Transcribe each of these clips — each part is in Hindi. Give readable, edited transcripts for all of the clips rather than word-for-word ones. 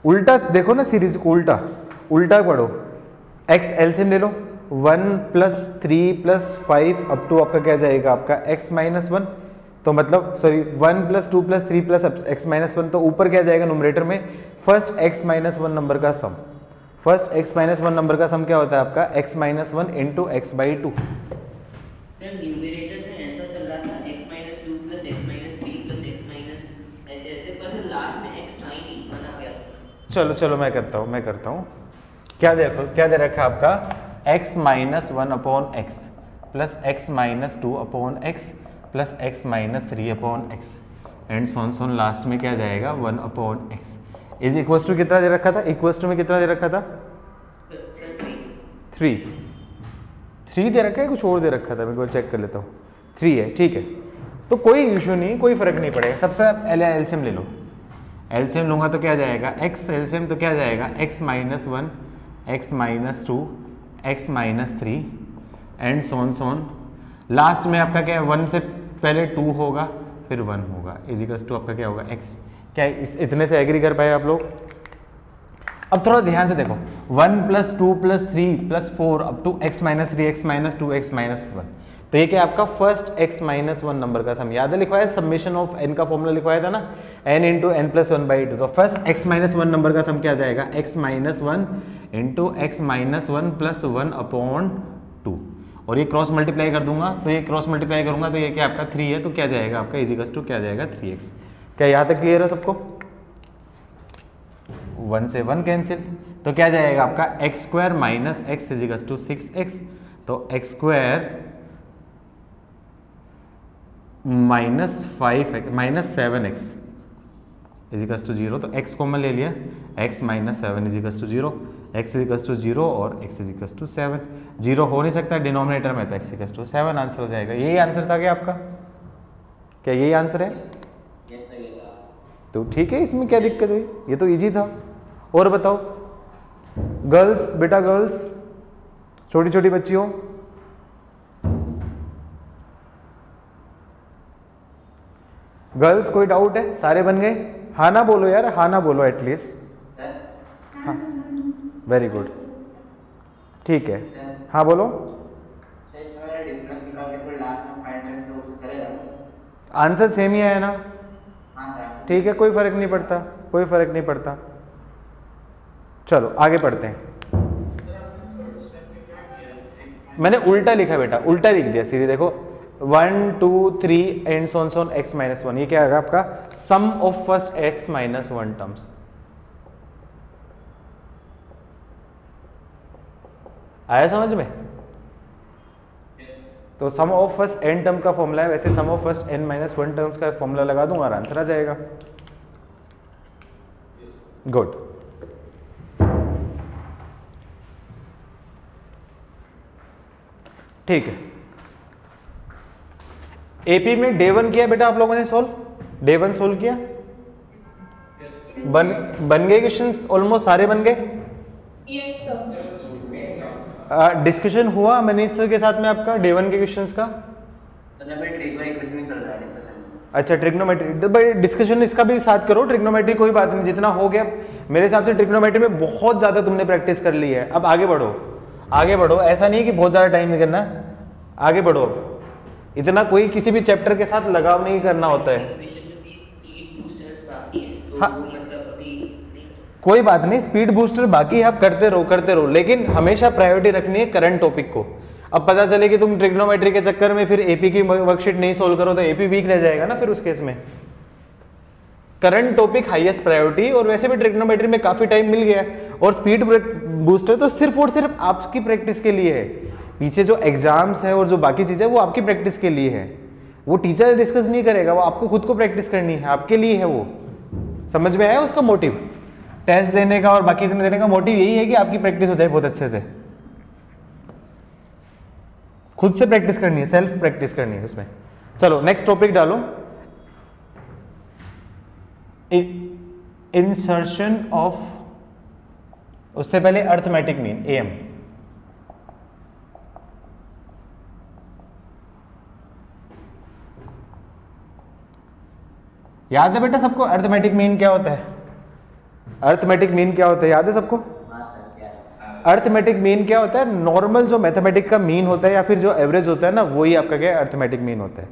उल्टा देखो ना सीरीज को, उल्टा उल्टा पढ़ो। x एलसीएम ले लो, 1 + 3 + 5 अप टू आपका क्या जाएगा आपका x - 1, तो मतलब सॉरी 1 + 2 + 3 + x - 1, तो ऊपर क्या जाएगा न्यूमरेटर में फर्स्ट x - 1 नंबर का सम। फर्स्ट x - 1 नंबर का सम क्या होता है आपका x - 1 × x/2। न्यूमरेटर में ऐसा चल रहा था x - 2 + x - 3 + x ऐसे ऐसे, पर लास्ट में x था ही नहीं, 1 आ गया था। चलो चलो मैं करता हूँ। क्या देखो क्या दे रखा है आपका x - 1/x + x - 2/x + x - 3/x and so on last में क्या जाएगा 1/x इज इक्वल टू कितना दे रखा था, इक्वल टू में कितना दे रखा था 3 दे रखा है, कुछ और दे रखा था, मैं को चेक कर लेता हूँ। 3 है, ठीक है, तो कोई इशू नहीं, कोई फर्क नहीं पड़ेगा। सबसे एलसीएम ले लो, एलसीएम लूंगा तो क्या जाएगा x एलसीएम तो क्या जाएगा x - 1 x - 2 x - 3 and so on last में आपका क्या है 1 से पहले 2 होगा फिर 1 होगा इज इक्वल टू आपका क्या होगा x। क्या इतने से एग्री कर पाए आप लोग? अब थोड़ा ध्यान से देखो 1 + 2 + 3 + 4 up to x - 3 x - 2 x - 1, तो ये क्या आपका फर्स्ट x - 1 नंबर का सम। याद है लिखवाया समेशन ऑफ n का फॉर्मूला लिखवाया था ना, n × n + 1/2, तो फर्स्ट x - 1 नंबर का सम क्या जाएगा x - 1 × x - 1 + 1/2, और ये क्रॉस मल्टीप्लाई कर दूंगा तो ये क्रॉस मल्टीप्लाई करूंगा तो ये क्या आपका 3 है, तो क्या जाएगा आपका इज इक्वल टू क्या जाएगा 3x। क्या यहाँ तक क्लियर है सबको? 1 से 1 कैंसिल, तो क्या जाएगा आपका x² - x is equal to 6x, तो x² - 7x is equal to 0, तो x कॉमन ले लिया, x - 7 is equal to 0, x is equal to 0 और x इज इक्वल टू 7। 0 हो नहीं सकता डिनोमिनेटर में, तो x इक्वल टू 7 आंसर हो जाएगा। यही आंसर था क्या आपका? क्या यही आंसर है? तो ठीक है, इसमें क्या दिक्कत हुई, ये तो इजी था। और बताओ गर्ल्स, बेटा गर्ल्स, छोटी छोटी बच्चियों, गर्ल्स कोई डाउट है? सारे बन गए? हाँ ना बोलो यार, हाँ ना बोलो एटलीस्ट। हाँ वेरी गुड, ठीक है, हाँ बोलो। आंसर सेम ही आया ना? ठीक है, कोई फर्क नहीं पड़ता, कोई फर्क नहीं पड़ता। चलो आगे पढ़ते हैं। मैंने उल्टा लिखा बेटा, उल्टा लिख दिया सीधे, देखो 1 2 3 एंड सोन x - 1, ये क्या आएगा आपका sum of first x - 1 terms. आया समझ में? तो sum of first n term का फॉर्मूला है, वैसे सम ऑफ फर्स्ट n - 1 टर्म्स का फॉर्मूला लगा दूंगा और आंसर आ जाएगा। गुड, ठीक है। एपी में डे 1 किया बेटा आप लोगों ने सोल्व, डे 1 सोल्व किया, बन गए क्वेश्चंस, ऑलमोस्ट सारे बन गए। डिस्कशन हुआ मनीष सर के साथ में आपका डे 1 के क्वेश्चंस का? अच्छा ट्रिग्नोमेट्री, डिस्कशन इसका भी साथ करो, ट्रिग्नोमेट्री कोई बात नहीं, जितना हो गया मेरे हिसाब से ट्रिग्नोमेट्री में बहुत ज्यादा तुमने प्रैक्टिस कर ली है। अब आगे बढ़ो, आगे बढ़ो, ऐसा नहीं कि बहुत ज्यादा टाइम नहीं करना, आगे बढ़ो। इतना कोई किसी भी चैप्टर के साथ लगाव नहीं करना होता है। हाँ कोई बात नहीं, स्पीड बूस्टर बाकी आप करते रहो, लेकिन हमेशा प्रायोरिटी रखनी है करंट टॉपिक को। अब पता चले कि तुम ट्रिग्नोमेट्री के चक्कर में फिर एपी की वर्कशीट नहीं सोल्व करो तो एपी वीक रह जाएगा ना फिर उस केस में। करंट टॉपिक हाईएस्ट प्रायोरिटी, और वैसे भी ट्रिग्नोमेट्री में काफी टाइम मिल गया है, और स्पीड बूस्टर तो सिर्फ और सिर्फ आपकी प्रैक्टिस के लिए है। पीछे जो एग्जाम्स है और जो बाकी चीजें वो आपकी प्रैक्टिस के लिए है, वो टीचर डिस्कस नहीं करेगा, वो आपको खुद को प्रैक्टिस करनी है, आपके लिए है वो। समझ में आया उसका मोटिव? टेस्ट देने का और बाकी देने का मोटिव यही है कि आपकी प्रैक्टिस हो जाए बहुत अच्छे से। खुद से प्रैक्टिस करनी है, सेल्फ प्रैक्टिस करनी है उसमें। चलो नेक्स्ट टॉपिक डालो, इंसर्शन ऑफ, उससे पहले अर्थमेटिक मीन एएम। याद है बेटा सबको अर्थमेटिक मीन क्या होता है? अर्थमेटिक मीन क्या होता है, याद है सबको? अर्थमेटिक मीन क्या होता है? नॉर्मल जो मैथमेटिक का मीन होता है या फिर जो एवरेज होता है ना, वही आपका क्या है, अर्थमेटिक मीन होता है।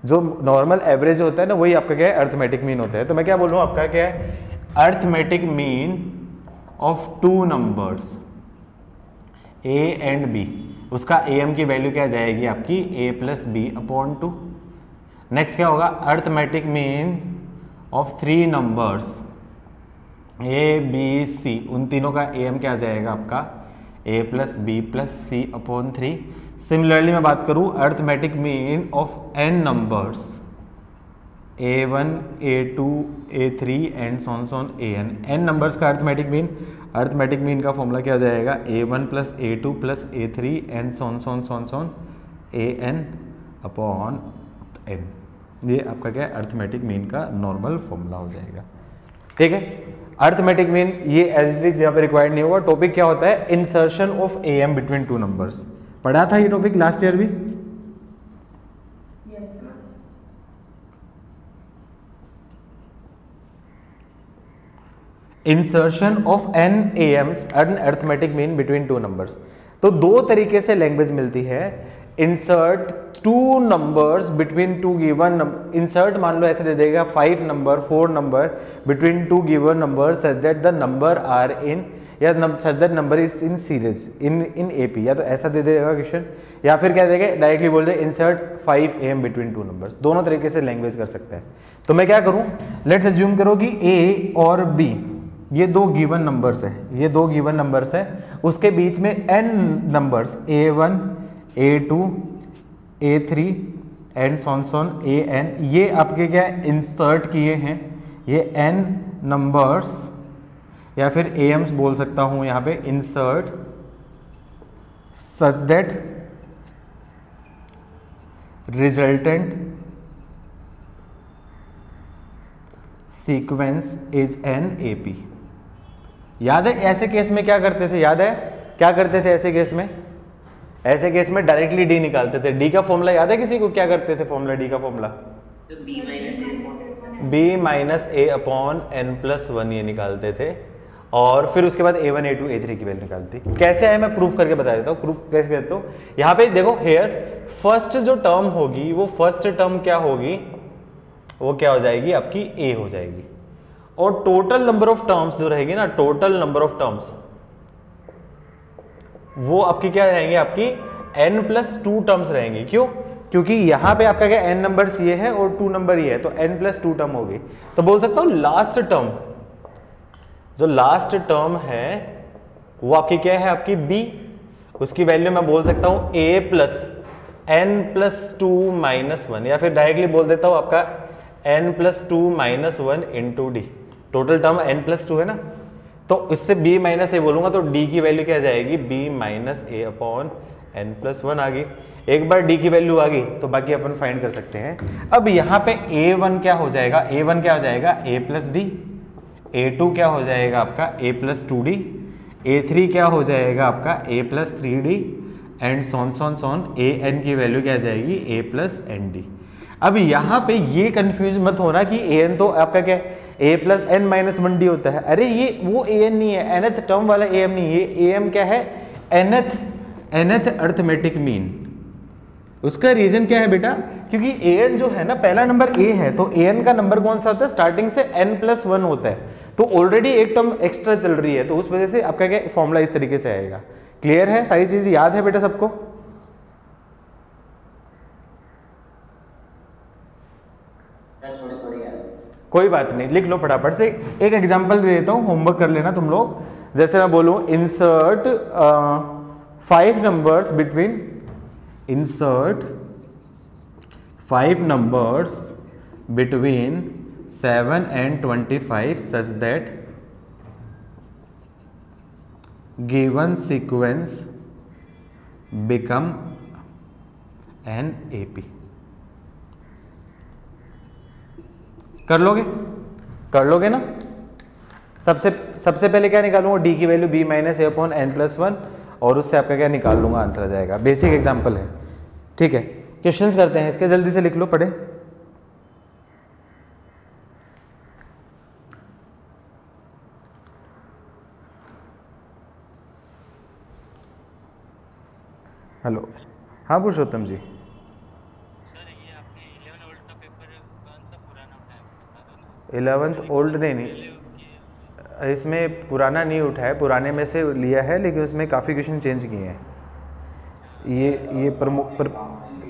जो नॉर्मल एवरेज होता है ना, वही आपका क्या है, अर्थमेटिक मीन होता है। तो मैं क्या बोल रहा हूँ, आपका क्या है, arithmetic mean of two numbers A and B, उसका am की वैल्यू क्या जाएगी आपकी, a plus B upon two. Next क्या होगा, arithmetic mean of three numbers a b c, उन तीनों का am क्या जाएगा आपका, a plus B plus C upon three. Similarly मैं बात करूँ arithmetic mean of n numbers a1 a2 a3 and so on so on an, n numbers का अर्थमेटिक मीन का फॉर्मूला क्या जाएगा, a1 plus a2 plus a3 and so on so on an upon n। ये आपका क्या है, अर्थमेटिक मीन का नॉर्मल फॉर्मूला हो जाएगा। ठीक है, अर्थमेटिक मीन ये एज इट इज यहाँ पे रिक्वायर्ड नहीं होगा। टॉपिक क्या होता है, insertion of am between two numbers. पढ़ा था ये टॉपिक लास्ट ईयर भी। Insertion of n AMs an arithmetic mean between two numbers. तो दो तरीके से लैंग्वेज मिलती है, insert two numbers between two given number. Insert मान लो ऐसे दे देगा 5 number 4 number between two given number such that the number are in, या such that number is in series in AP, या तो ऐसा दे देगा क्वेश्चन, या फिर क्या देगा डायरेक्टली बोल दे insert 5 AM between two numbers. दोनों तरीके से लैंग्वेज कर सकता है। तो मैं क्या करूं, लेट्स अज्यूम करो कि A और B ये दो गिवन नंबर्स है, ये दो गिवन नंबर्स है, उसके बीच में n numbers a1 a2 a3 and so on an, ये आपके क्या इंसर्ट किए हैं, ये n नंबर्स या फिर AMs बोल सकता हूं यहां पे, insert such that resultant sequence is an AP। याद है ऐसे केस में क्या करते थे, याद है क्या करते थे ऐसे केस में? ऐसे केस में डायरेक्टली D निकालते थे। D का फॉर्मूला याद है किसी को, क्या करते थे फॉर्मूला D का formula? b minus a upon n plus 1 ये निकालते थे, और फिर उसके बाद a1 a2 a3 की वैल्यू निकालती। कैसे है मैं प्रूफ करके बता देता हूँ। प्रूफ कैसे करता हूँ, यहाँ पे देखो हेयर फर्स्ट जो टर्म होगी, वो फर्स्ट टर्म क्या होगी, वो क्या हो जाएगी आपकी a हो जाएगी, और टोटल नंबर ऑफ टर्म्स जो रहेगी ना, टोटल नंबर ऑफ टर्म्स वो आपकी क्या रहेंगे, आपकी n प्लस 2 टर्म्स रहेंगी। क्यों? क्योंकि यहां पे आपका क्या n नंबर ये है और 2 नंबर ये है, तो n प्लस 2 टर्म होगी। तो बोल सकता हूं लास्ट टर्म, जो लास्ट टर्म है वो आपकी क्या है, आपकी b, उसकी वैल्यू मैं बोल सकता हूं a plus n plus 2 minus 1, या फिर डायरेक्टली बोल देता हूं आपका n plus 2 minus 1 into D. Total term n plus 2 है ना, तो इससे b माइनस ए बोलूंगा तो d की वैल्यू क्या जाएगी, b minus A upon n plus 1 आ गई। एक बार d की वैल्यू आ गई तो बाकी अपन फाइंड कर सकते हैं। अब यहाँ पे a1 क्या हो जाएगा, a1 क्या हो जाएगा a प्लस डी, a2 क्या हो जाएगा आपका a प्लस 2d, a3 क्या हो जाएगा आपका a plus 3d and so on an की वैल्यू क्या जाएगी a प्लस nd। अब यहाँ पे ये कंफ्यूज मत होना कि an तो आपका क्या है a plus n minus 1d होता है। अरे ये वो an नहीं है, nth टर्म वाला am नहीं, ये am क्या है, nth अर्थमेटिक मीन। उसका रीजन क्या है बेटा, क्योंकि an जो है ना पहला नंबर a है, तो an का नंबर कौन सा होता है, स्टार्टिंग से n प्लस 1 होता है, तो ऑलरेडी एक टर्म एक्स्ट्रा चल रही है, तो उस वजह से आपका क्या फॉर्मूला इस तरीके से आएगा। क्लियर है, सारी चीज याद है बेटा सबको? कोई बात नहीं, लिख लो फटाफट से। एक एग्जांपल दे देता हूं, होमवर्क कर लेना तुम लोग। जैसे मैं बोलूं insert 5 numbers between, insert 5 numbers between 7 and 25 such that given sequence become an AP। कर लोगे ना? सबसे पहले क्या निकालूंगा, d की value b minus A upon n plus 1, और उससे आपका क्या निकाल लूंगा, आंसर आ जाएगा। बेसिक एग्जांपल है, ठीक है। क्वेश्चंस करते हैं इसके, जल्दी से लिख लो, पढ़े। हेलो, हाँ पुरुषोत्तम जी। सर ये आपने 11 वोल्ट का पेपर कौन सा पुराना उठाया बता दो ना। 11th एक ओल्ड नहीं, पहले किए इसमें पुराना नहीं उठाया, पुराने में से लिया है, लेकिन उसमें काफ़ी क्वेश्चन चेंज किए हैं। ये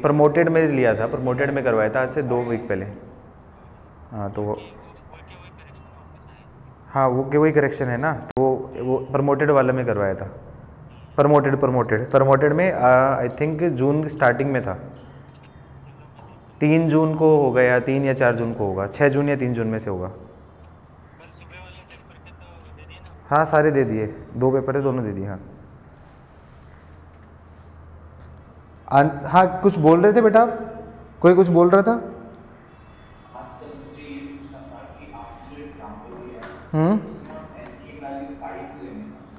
प्रमोटेड में लिया था, प्रमोटेड में करवाया था आज से 2 वीक पहले। हाँ तो कि वो के वही करेक्शन वापस आए इसके। हाँ वो के वही करेक्शन है ना, वो प्रमोटेड वाले में करवाया था। प्रमोटेड में आई थिंक जून स्टार्टिंग में था, चलो मैं देखता हूँ। 3 जून को होगा या 3 या 4 जून को होगा, 6 जून या 3 जून में से होगा। कल सुबह वाले पेपर के तो दे दिए ना। हाँ सारे दे दिए, 2 पेपर थे, दोनों दे दिए। हाँ हाँ कुछ बोल रहे थे बेटा आप, कोई कुछ बोल रहा था।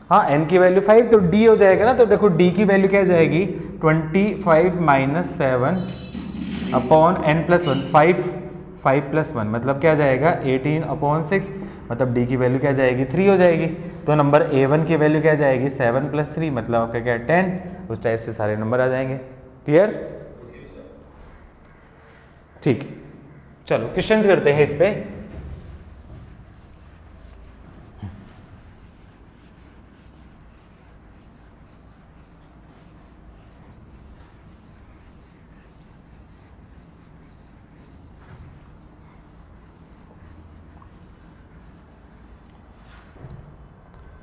हाँ n की वैल्यू 5 तो d हो जाएगा ना, तो देखो d की वैल्यू क्या जाएगी 25 - 7 अपॉन n + 1, 5 + 1 मतलब क्या जाएगा 18/6, मतलब d की वैल्यू क्या जाएगी 3 हो जाएगी। तो नंबर a1 की वैल्यू क्या जाएगी 7 + 3 मतलब आपका क्या 10। उस टाइप से सारे नंबर आ जाएंगे। क्लियर? ठीक, चलो क्वेश्चंस करते हैं इस पे।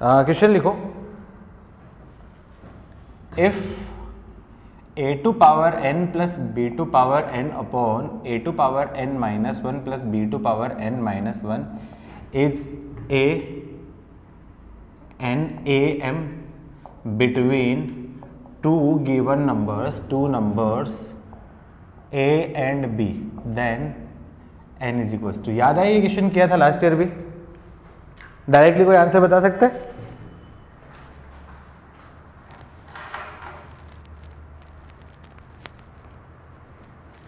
क्वेश्चन लिखो, if a⁴n + b⁴n upon a⁴n - 1 + b⁴n - 1 is an am between two numbers a and b, then n is equals to, याद है ये क्वेश्चन किया था लास्ट ईयर भी। डायरेक्टली कोई आंसर बता सकता है?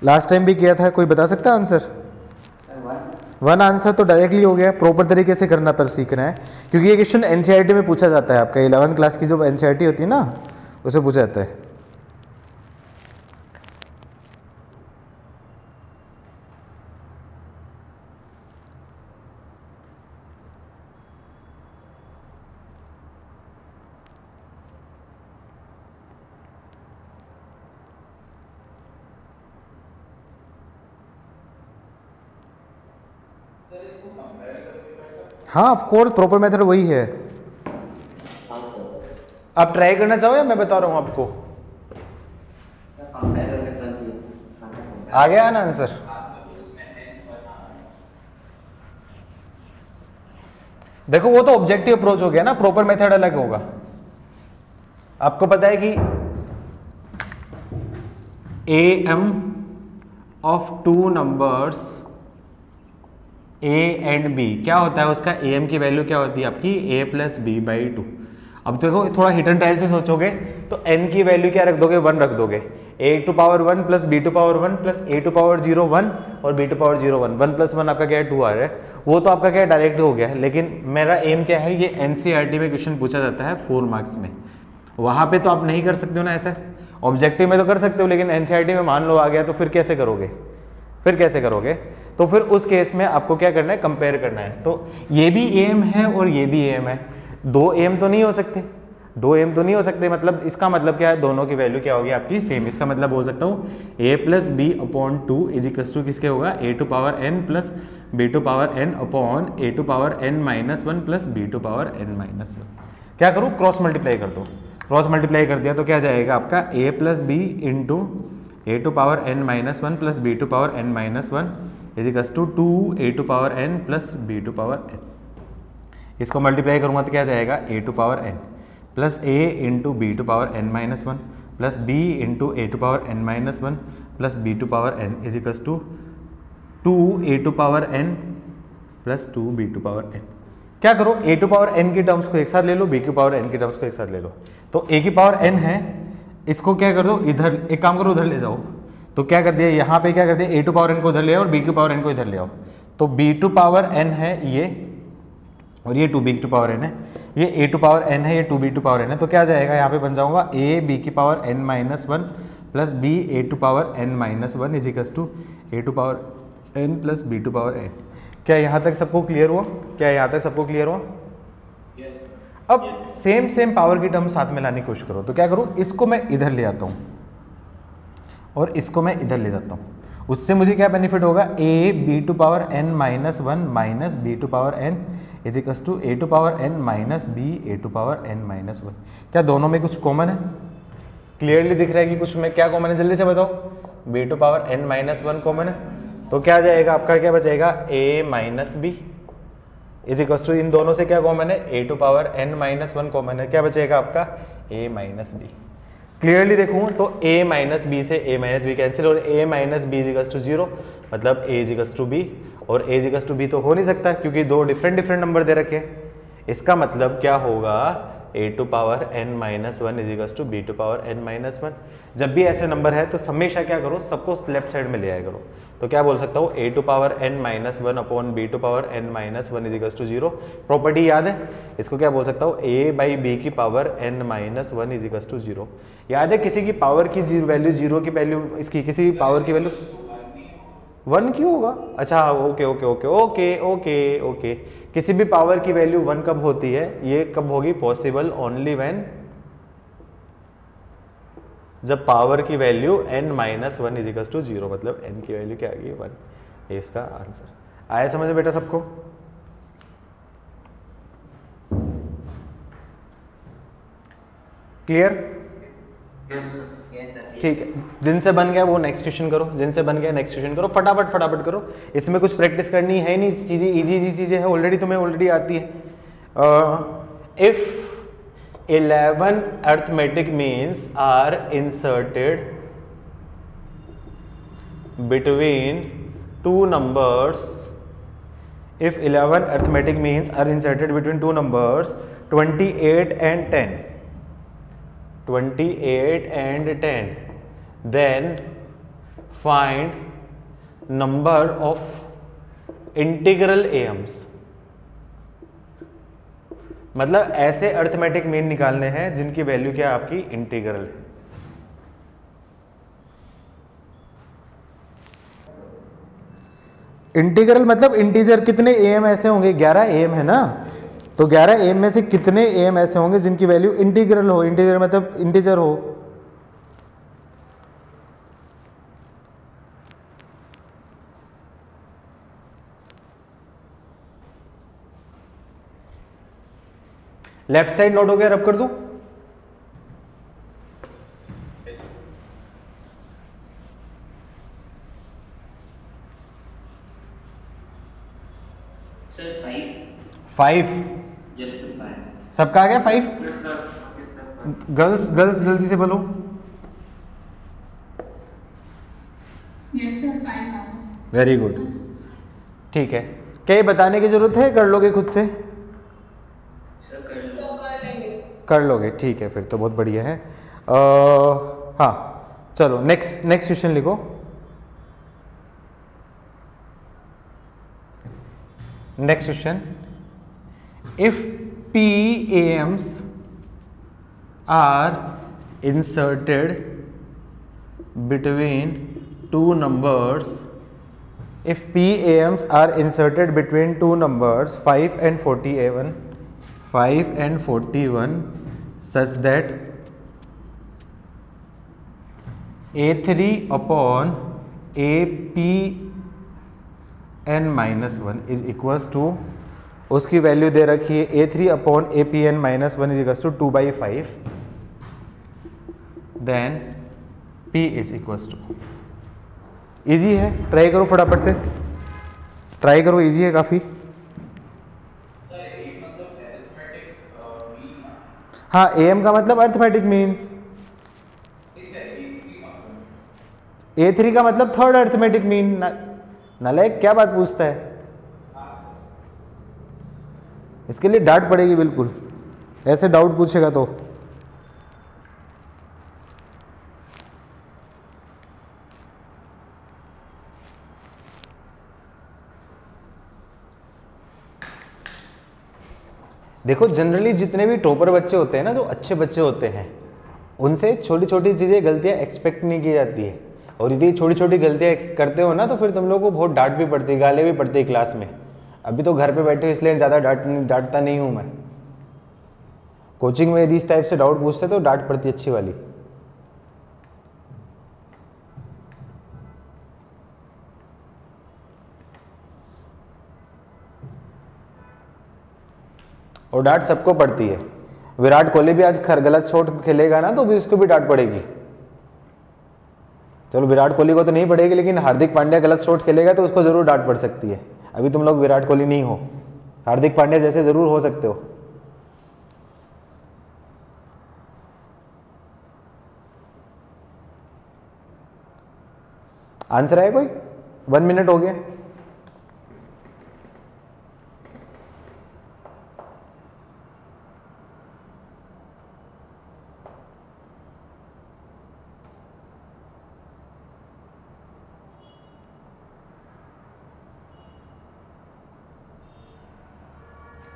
लास्ट टाइम भी किया था, कोई बता सकता है आंसर? 1 आंसर तो डायरेक्टली हो गया। प्रॉपर तरीके से करना पर सीखना है, क्योंकि ये क्वेश्चन एनसीईआरटी में पूछा जाता है। आपका 11th क्लास की जो एनसीईआरटी होती है ना, उसे पूछा जाता है। हाँ ऑफ कोर्स, प्रॉपर मेथड वही है। आप ट्राई करना चाहो या मैं बता रहा हूँ आपको? आ गया ना आंसर? देखो वो तो ऑब्जेक्टिव अप्रोच हो गया ना, प्रॉपर मेथड अलग होगा। आपको पता है कि am of 2 numbers a and b क्या होता है, उसका am की वैल्यू क्या होती है आपकी a + b/2। अब देखो थोड़ा हिट एंड ट्रायल से सोचोगे तो n की वैल्यू क्या रख दोगे, 1 रख दोगे। a⁴1 + b⁴1 + a⁴0 1 और b⁴0 1, 1 + 1 आपका क्या है 2 आ रहा है। वो तो आपका क्या डायरेक्ट हो गया है, लेकिन मेरा एम क्या है, ये एनसीईआरटी में क्वेश्चन पूछा जाता है 4 मार्क्स में। वहाँ पे तो आप नहीं कर सकते हो ना ऐसा, ऑब्जेक्टिव में तो कर सकते हो, लेकिन एनसीईआरटी में मान लो आ गया तो फिर कैसे करोगे? तो फिर उस केस में आपको क्या करना है, कंपेयर करना है। तो ये भी एम है और ये भी एम है, 2 एम तो नहीं हो सकते, मतलब इसका मतलब क्या है, दोनों की वैल्यू क्या होगी आपकी सेम। इसका मतलब बोल सकता हूँ a + b/2 = किसके होगा a⁴n + b⁴n upon a⁴n - 1 + b⁴n - 1। क्या करूँ, क्रॉस मल्टीप्लाई कर दो। क्रॉस मल्टीप्लाई कर दिया तो क्या जाएगा आपका a + b × a⁴n - 1 + b⁴n - 1 = 2a⁴n + b⁴n। इसको मल्टीप्लाई करूंगा तो क्या जाएगा a⁴n + a × b⁴n - 1 + b × a⁴n - 1 + b⁴n = 2a⁴n + 2b⁴n। क्या करो, a⁴n की टर्म्स को एक साथ ले लो, b⁴n की टर्म्स को एक साथ ले लो। तो a⁴n है, इसको क्या कर दो, इधर एक काम करो, उधर ले जाओ। तो क्या कर दिया, यहाँ पे क्या कर दिया, a⁴n को उधर ले आओ और b⁴n को इधर ले आओ। तो b⁴n है ये, और ये 2b⁴n है। ये ए टू पावर एन है, ये to B to power N है, तो क्या जाएगा यहाँ पे बन जाऊंगा ए बी की power N minus one plus B A to power N minus one is equals to A to power N plus B to power N. क्या यहाँ तक सबको क्लियर हुआ? क्या यहाँ तक सबको क्लियर हुआ? अब सेम पावर की टर्म साथ में लाने की कोशिश करो, तो क्या करूँ, इसको मैं इधर ले आता हूँ और इसको मैं इधर ले जाता हूँ। उससे मुझे क्या बेनिफिट होगा, A B to power N minus one minus B to power N is equals to A to power N minus B A to power N minus one. क्या दोनों में कुछ कॉमन है? क्लियरली दिख रहा है कि कुछ में क्या कॉमन है, जल्दी से बताओ। B to power N minus one common है, तो क्या जाएगा आपका, क्या बचेगा, a minus b is equals to, इन दोनों से क्या कॉमन है, a to power N minus one common है, क्या बचेगा आपका, ए माइनस बी। क्लियरली देखूं तो a माइनस बी से a माइनस बी कैंसिल और a minus B equals to zero, मतलब a इजिकल्स टू बी, और a इजिकल्स टू बी तो हो नहीं सकता क्योंकि दो डिफरेंट नंबर दे रखे हैं। इसका मतलब क्या होगा, a to power n minus one equals to B to power n minus one. जब भी ऐसे नंबर है तो हमेशा क्या करो, सबको लेफ्ट साइड में ले आया करो। तो क्या बोल सकता हूँ, a to power n minus one upon B to power n minus one equals to zero. Property याद है, इसको क्या बोल सकता हूँ, a बाई बी की power n minus one equals to zero. याद है, किसी की पावर की वैल्यू जीरो की वैल्यू, इसकी किसी पावर की वैल्यू वन क्यों होगा? अच्छा okay okay okay okay okay okay, किसी भी पावर की वैल्यू वन कब होती है, ये कब होगी, पॉसिबल ओनली व्हेन, जब पावर की value n minus one equals to zero, मतलब n की वैल्यू क्या आ गई, वन। ये इसका आंसर आया समझ में बेटा सबको? क्लियर? ठीक है, जिनसे बन गया वो नेक्स्ट क्वेश्चन करो, जिनसे बन गया नेक्स्ट क्वेश्चन करो, फटाफट फटाफट करो। इसमें कुछ प्रैक्टिस करनी है नहीं, चीजें इजी चीजें है, ऑलरेडी तुम्हें ऑलरेडी आती है। If 11 arithmetic means are inserted between two numbers, if 11 arithmetic means are inserted between two numbers 28 and 10, 28 and 10, then find number of integral AMs। मतलब ऐसे अर्थमेटिक मीन निकालने हैं जिनकी वैल्यू क्या आपकी इंटीग्रल है। इंटीग्रल मतलब इंटीजर, कितने एम ऐसे होंगे, 11 एम है ना, तो 11 एम में से कितने एम ऐसे होंगे जिनकी वैल्यू इंटीग्रल हो, इंटीग्रल मतलब इंटीजर हो। लेफ्ट साइड नोट हो गया, रब कर दूं? फाइव, सबका आ गया 5? गर्ल्स जल्दी से बोलो। वेरी गुड, ठीक है। क्या ये बताने की जरूरत है, कर लोगे खुद से? कर लोगे, ठीक है, फिर तो बहुत बढ़िया है। हाँ चलो नेक्स्ट क्वेश्चन लिखो। Next question, if PAMs are inserted between two numbers, if PAMs are inserted between two numbers 5 and 41, 5 and 41 such that A3 upon APN minus 1 is equals to, उसकी वैल्यू दे रखी है A3 upon APN minus one is equals to 2/5, then P is equals to. Easy है, ट्राई करो फटाफट से, ट्राई करो, ईजी है काफ़ी। हाँ, AM का मतलब अर्थमेटिक मीन्स, A3 का मतलब थर्ड अर्थमेटिक मीन। नालायक क्या बात पूछता है, इसके लिए डांट पड़ेगी बिल्कुल, ऐसे डाउट पूछेगा तो। देखो जनरली जितने भी टॉपर बच्चे होते हैं ना, जो अच्छे बच्चे होते हैं, उनसे छोटी छोटी चीज़ें गलतियाँ एक्सपेक्ट नहीं की जाती है, और यदि छोटी छोटी गलतियाँ करते हो ना तो फिर तुम लोग को बहुत डांट भी पड़ती है, गालें भी पड़ती है क्लास में। अभी तो घर पे बैठे हो इसलिए ज़्यादा डांटता नहीं हूँ मैं। कोचिंग में यदि इस टाइप से डाउट पूछते तो डांट पड़ती अच्छी वाली। और डांट सबको पड़ती है। विराट कोहली भी आज गलत शॉट खेलेगा ना तो भी उसको भी डांट पड़ेगी। चलो विराट कोहली को तो नहीं पड़ेगी, लेकिन हार्दिक पांड्या गलत शॉट खेलेगा तो उसको जरूर डांट पड़ सकती है। अभी तुम लोग विराट कोहली नहीं हो, हार्दिक पांड्या जैसे जरूर हो सकते हो। आंसर है कोई? 1 मिनट हो गया।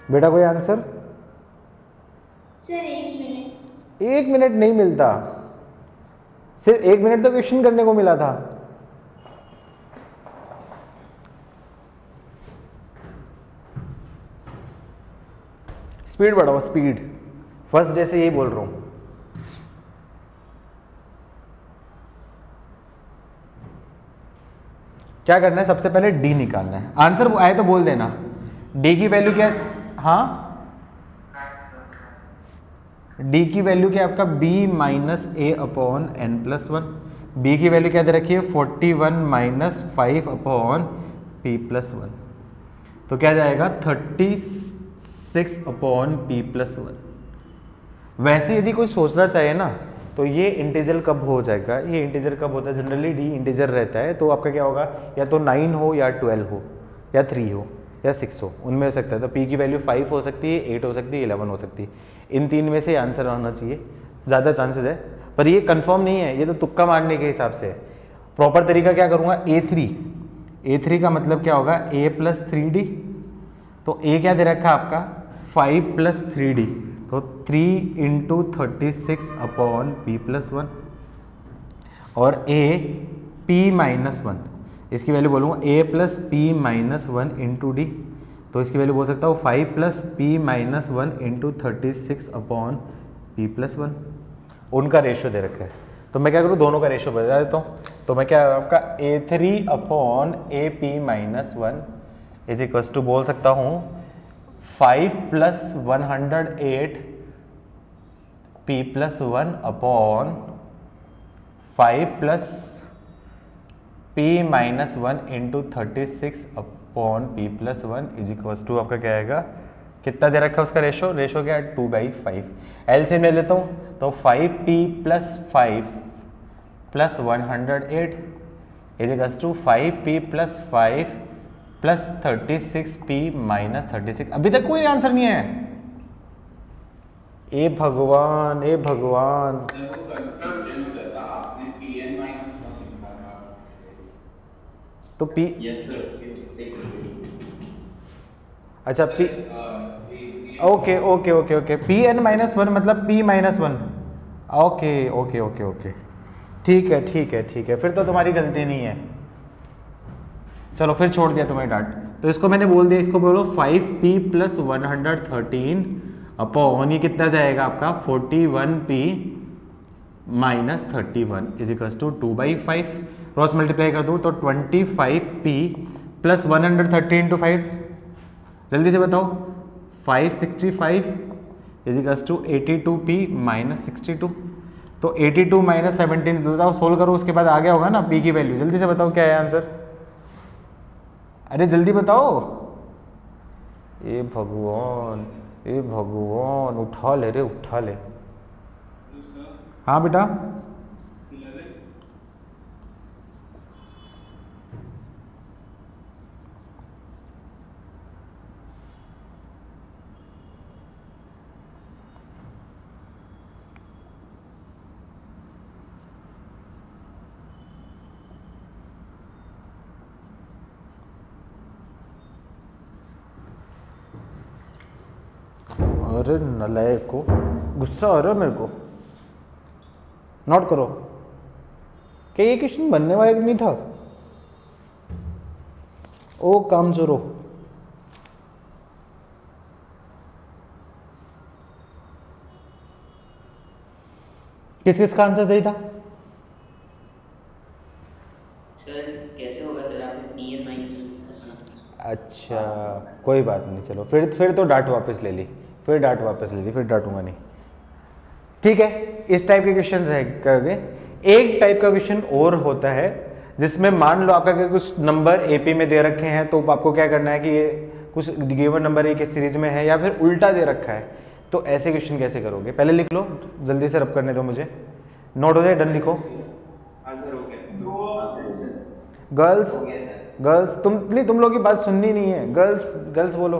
बेटा कोई आंसर? Sir 1 minute. 1 मिनट नहीं मिलता, सिर्फ 1 मिनट तो क्वेश्चन करने को मिला था। स्पीड बढ़ाओ, स्पीड। फर्स्ट डे से यही बोल रहा हूं। क्या करना है, सबसे पहले डी निकालना है। आंसर आए तो बोल देना। डी की वैल्यू क्या? हाँ, डी की वैल्यू क्या आपका? B minus A upon N plus 1। B की वैल्यू क्या दे रखी है? 41 माइनस 5 अपॉन पी प्लस 1। तो क्या जाएगा? 36 अपॉन पी प्लस 1। वैसे यदि कोई सोचना चाहे ना तो ये इंटीजर कब हो जाएगा? ये इंटीजर कब होता है? जनरली डी इंटीजर रहता है, तो आपका क्या होगा? या तो 9 हो, या 12 हो, या 3 हो, या 6 हो, उनमें हो सकता है। तो पी की वैल्यू 5 हो सकती है, 8 हो सकती है, 11 हो सकती है। इन 3 में से आंसर होना चाहिए, ज़्यादा चांसेस है, पर ये कंफर्म नहीं है, ये तो तुक्का मारने के हिसाब से है। प्रॉपर तरीका क्या करूँगा? A3 का मतलब क्या होगा? A plus 3D। तो A क्या दे रखा है आपका? 5 प्लस 3D, तो 3 इंटू 36 अपॉन पी प्लस 1। और A P माइनस 1, इसकी वैल्यू बोलूँगा A plus P minus 1 into D. तो इसकी वैल्यू बोल सकता हूँ 5 plus P minus 1 into 36 upon P plus 1। उनका रेशियो दे रखा है, तो मैं क्या करूँ? दोनों का रेशियो बता देता हूँ। तो मैं क्या आपका A3 अपॉन A P minus 1 is equals to बोल सकता हूँ 5 plus 108 P plus 1 upon 5 plus P minus 1 into 36 upon P plus 1 is equals to आपका क्या आएगा? कितना दे रखा है उसका रेशो? रेशो क्या है? 2/5। एलसीएम ले लेता हूँ, तो 5p plus 5 plus 108 is equals to 5p plus 5 plus 36p minus 36। अभी तक कोई आंसर नहीं है। ए भगवान, ए भगवान। तो P, अच्छा P, okay okay okay okay, Pn minus 1 मतलब P minus 1। Okay okay okay okay, ठीक है ठीक है ठीक है, फिर तो तुम्हारी गलती नहीं है। चलो फिर छोड़ दिया तुम्हें डांट। तो इसको मैंने बोल दिया, इसको बोलो 5p प्लस 113 अपॉन ये कितना जाएगा आपका? 41p minus 31 is equals to 2/5। Cross multiply कर दूँ तो 25p प्लस 130 इंटू 5, जल्दी से बताओ। 565 is equals to 82p minus 62। तो 82 माइनस 17 बताओ, सोल्व करो, उसके बाद आ गया होगा ना p की वैल्यू। जल्दी से बताओ क्या है आंसर? अरे जल्दी बताओ। ए भगवान, ए भगवान, उठा ले रे, उठा ले। हाँ बेटा, अरे नलायक को गुस्सा आ रहा है मेरे को। नोट करो क्या ये क्वेश्चन बनने वाला नहीं था। ओ काम चोरो, किस किस का आंसर सही था? सर कैसे होगा सर, आपने pn माइनस अच्छा कोई बात नहीं, चलो फिर तो डांट वापस ले ली, फिर डांटूंगा नहीं। ठीक है, इस टाइप के क्वेश्चन करोगे। एक टाइप का क्वेश्चन और होता है जिसमें मान लो आपका कुछ नंबर एपी में दे रखे हैं, तो आपको क्या करना है कि ये कुछ गिवन नंबर एक सीरीज में है या फिर उल्टा दे रखा है, तो ऐसे क्वेश्चन कैसे करोगे? पहले लिख लो, जल्दी से रब करने दो मुझे, नोट हो जाए, डन लिखो। गर्ल्स तुम लोग की बात सुननी नहीं है, गर्ल्स बोलो।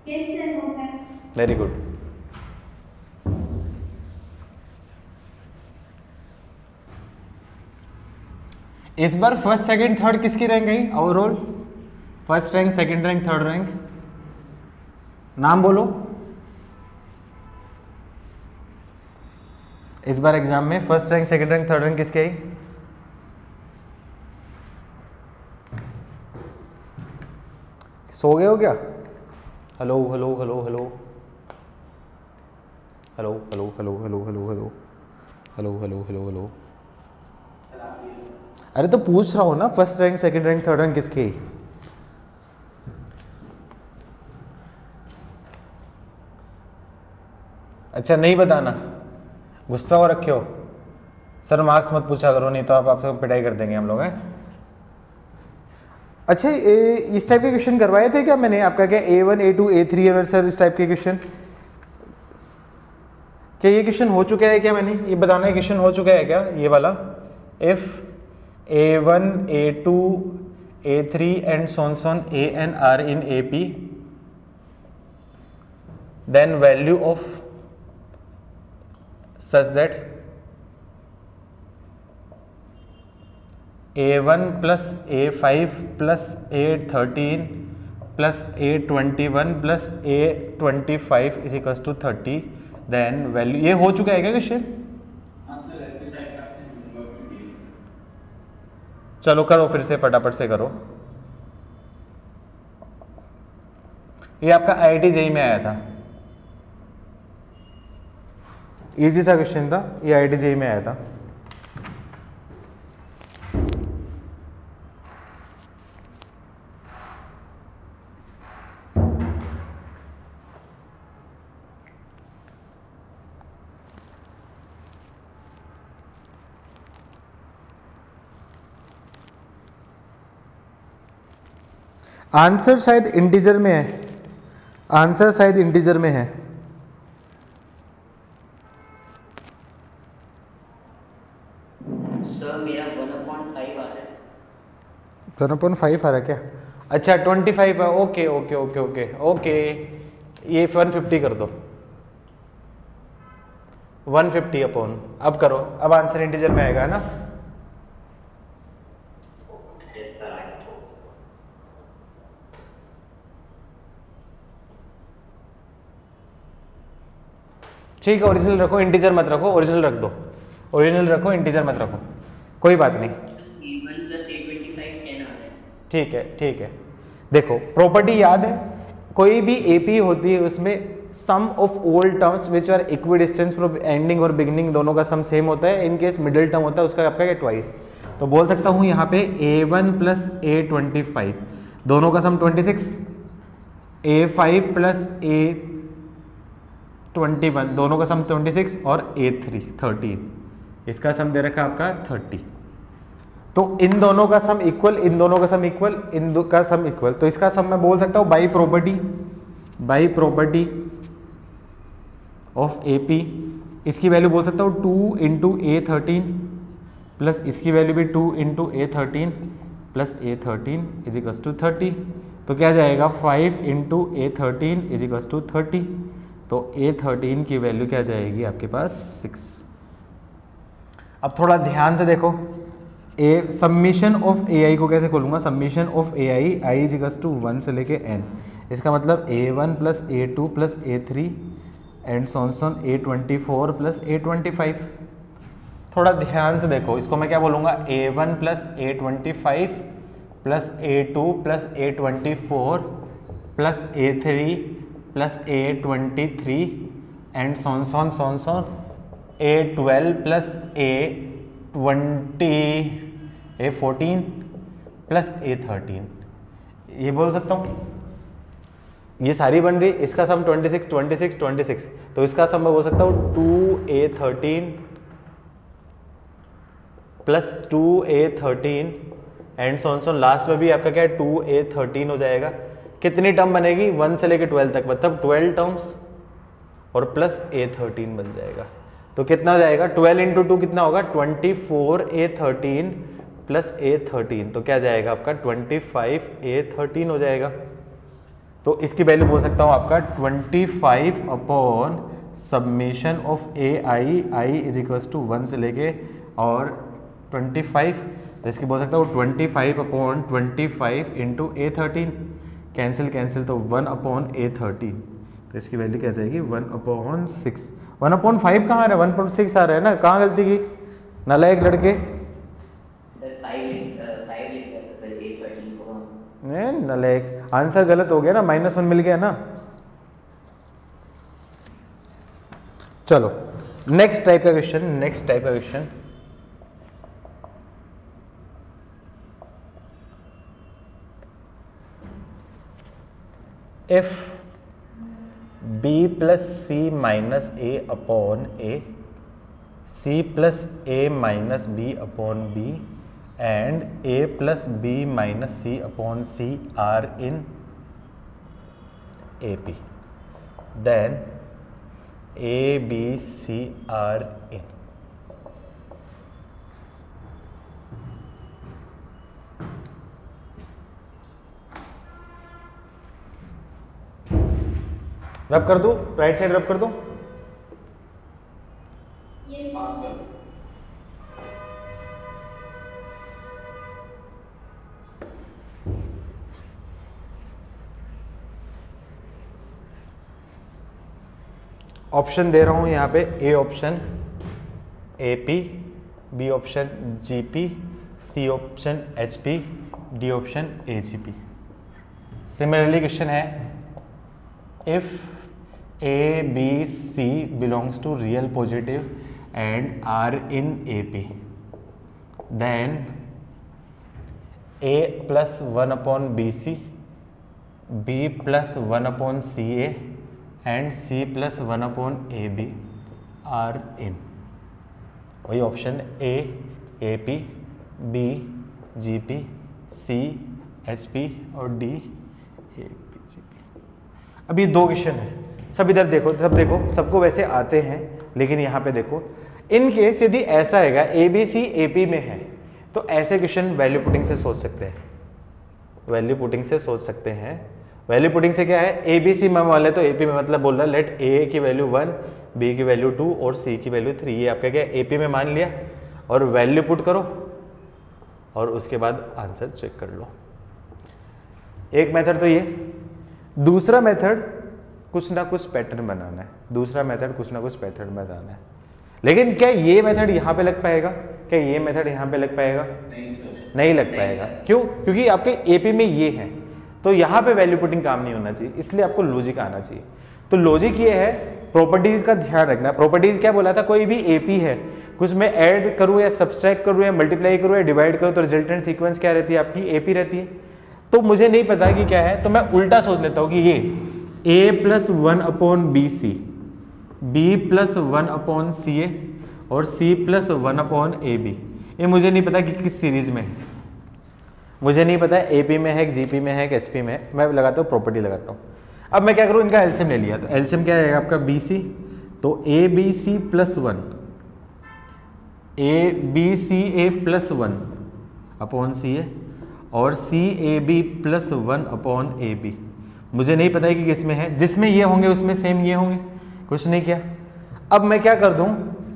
यस सर, हो गया। Very good. इस बार फर्स्ट सेकंड थर्ड किसकी रैंक गई overall? First rank, second rank, third rank, नाम बोलो। इस बार एग्जाम में first rank, second rank, third rank किसकी आई? सो गए हो क्या? Hello hello hello hello hello hello hello hello hello hello hello hello hello hello. अरे तो पूछ रहा हूँ ना, first rank, second rank, third rank किसकी? अच्छा नहीं बताना, गुस्सा हो रखे हो। सर मार्क्स मत पूछा करो, नहीं तो आप आपसे पिटाई कर देंगे हम लोग हैं। अच्छा इस टाइप के क्वेश्चन करवाए थे क्या मैंने आपका? क्या A1, A2, A3 है सर इस टाइप के क्वेश्चन? क्या ये क्वेश्चन हो चुका है क्या? मैंने ये बताना है, क्वेश्चन हो चुका है क्या ये वाला? If A1, A2, A3 and so on AN are in AP, then value of such that A1 plus A5 plus A13 plus A21 plus A25 is equal to 30, then value. ये हो चुका है क्या क्वेश्चन? चलो करो फिर से, फटाफट से करो। ये आपका IIT JEE में आया था, इजी सा क्वेश्चन था, ये IIT JEE में आया था। आंसर शायद इंटीजर में है, आंसर शायद इंटीजर में है। सर मेरा 1/5 आ रहा है। 1/5 आ रहा है क्या? अच्छा 25 है, okay okay okay okay okay, ये 150 कर दो, 150 अपॉन। अब करो, अब आंसर इंटीजर में आएगा ना? ठीक है, ओरिजिनल रखो, इंटीजर मत रखो, ओरिजिनल रख दो, ओरिजिनल रखो, इंटीजर मत रखो, कोई बात नहीं। A1 प्लस A25 10 आ रहा है। ठीक है ठीक है। देखो प्रॉपर्टी याद है, कोई भी AP होती है उसमें sum of all terms which are equidistant from ending और बिगिनिंग दोनों का सम सेम होता है। इन केस मिडिल टर्म होता है उसका आपका क्या ट्वाइस, तो बोल सकता हूँ यहाँ पे A1 प्लस A25 दोनों का सम 26, A5 प्लस A21 दोनों का सम 26 और A3 13, इसका सम दे रखा आपका 30। तो इन दोनों का सम इक्वल, इन दोनों का सम इक्वल, इन दो का सम इक्वल, तो इसका सम मैं बोल सकता हूँ बाई प्रॉपर्टी ऑफ AP। इसकी वैल्यू बोल सकता हूँ 2 इंटू A13 प्लस इसकी वैल्यू भी 2 into A13 plus A13 is equal to 30। तो क्या जाएगा 5 into A13 is equal to 30। तो A13 की वैल्यू क्या जाएगी आपके पास 6। अब थोड़ा ध्यान से देखो, समीशन ऑफ AI को कैसे खोलूंगा? Summation of AI i is equal to 1 से लेके n इसका मतलब A1 plus A2 plus A3 and so on A24 plus A25। थोड़ा ध्यान से देखो, इसको मैं क्या बोलूँगा, A1 plus A25 plus A2 plus A24 plus A3 plus A23 and so on A12 plus A14 plus A13। ये बोल सकता हूँ, ये सारी बन रही, इसका सम 26 26 26, तो इसका सम मैं बोल सकता हूँ 2A13 plus 2A13 and sworn last में भी आपका क्या है 2A13 हो जाएगा। कितनी टर्म बनेगी, 1 से लेकर 12 तक, मतलब 12 टर्म्स और प्लस A13 बन जाएगा। तो कितना हो जाएगा, 12 इंटू 2 कितना होगा, 24A13 प्लस A13, तो क्या जाएगा आपका 25A13 हो जाएगा। तो इसकी वैल्यू बोल सकता हूँ आपका 25 upon summation of I is equals to 1 से लेके और 25, तो इसकी बोल सकता हूँ 25 अपॉन 25 इंटू A13, कैंसिल तो 1 अपॉन A13, तो इसकी वैल्यू क्या जाएगी 1/6। 1/5 कहाँ आ रहा है, 1/6 आ रहा है ना, कहाँ गलती की नालायक लड़के, नालायक, आंसर गलत हो गया ना, -1 मिल गया ना। चलो नेक्स्ट टाइप का question, if b plus C minus A upon A, C plus A minus B upon B and a plus B minus C upon C are in AP, then A, B, C are in। रब कर दूं, राइट साइड रब कर दूं। Yes, sir. ऑप्शन दे रहा हूं यहाँ पे, A option AP, B option GP, C option HP, D option AGP। Similarly question है, if A, B, C belongs to real positive and are in AP, then A plus 1 upon BC, B plus 1 upon CA and C plus 1 upon AB are in। वही option A, AP, B, GP, C, HP और D, APGP। अब ये 2 क्वेश्चन है, सब इधर देखो, सब देखो, सबको वैसे आते हैं, लेकिन यहाँ पे देखो, इन केस यदि ऐसा हैगा ABC AP में है, तो ऐसे क्वेश्चन वैल्यू पुटिंग से सोच सकते हैं, वैल्यू पुटिंग से सोच सकते हैं। वैल्यू पुटिंग से क्या है, ABC में वाले तो AP में मतलब बोल रहा है लेट A की वैल्यू 1, B की वैल्यू 2 और C की वैल्यू 3, ये आपका क्या है AP में मान लिया और वैल्यू पुट करो और उसके बाद आंसर चेक कर लो। एक मेथड तो ये, दूसरा मेथड कुछ ना कुछ पैटर्न बनाना है, दूसरा मेथड कुछ ना कुछ पैटर्न बनाना है। लेकिन क्या ये मेथड यहाँ पे लग पाएगा, क्या ये मेथड यहाँ पे लग पाएगा, नहीं लग पाएगा। क्यों, क्योंकि आपके एपी में ये है, तो यहाँ पे वैल्यू पुटिंग काम नहीं होना चाहिए, इसलिए आपको लॉजिक आना चाहिए। तो लॉजिक ये है, प्रॉपर्टीज का ध्यान रखना। प्रॉपर्टीज क्या बोला था, कोई भी एपी है, कुछ मैं ऐड करूँ या सब्सट्रैक्ट करूँ या मल्टीप्लाई करूँ या डिवाइड करूँ, तो रिजल्टेंट सीक्वेंस क्या रहती है आपकी, एपी रहती है। तो मुझे नहीं पता कि क्या है, तो मैं उल्टा सोच लेता हूँ कि ये a plus 1 upon BC, B plus 1 upon CA और C प्लस 1 अपॉन AB, ये मुझे नहीं पता कि किस सीरीज में है, मुझे नहीं पता है AP में है, GP में है, HP में है। मैं लगाता हूँ प्रॉपर्टी लगाता हूँ। अब मैं क्या करूँ, इनका एलसीएम ले लिया, तो एलसीएम क्या है आपका BC, तो ABC plus 1, ABCA plus 1 upon CA और CAB प्लस 1 अपॉन AB। मुझे नहीं पता है कि किस में है, जिसमें ये होंगे उसमें सेम ये होंगे, कुछ नहीं किया। अब मैं क्या कर दूं,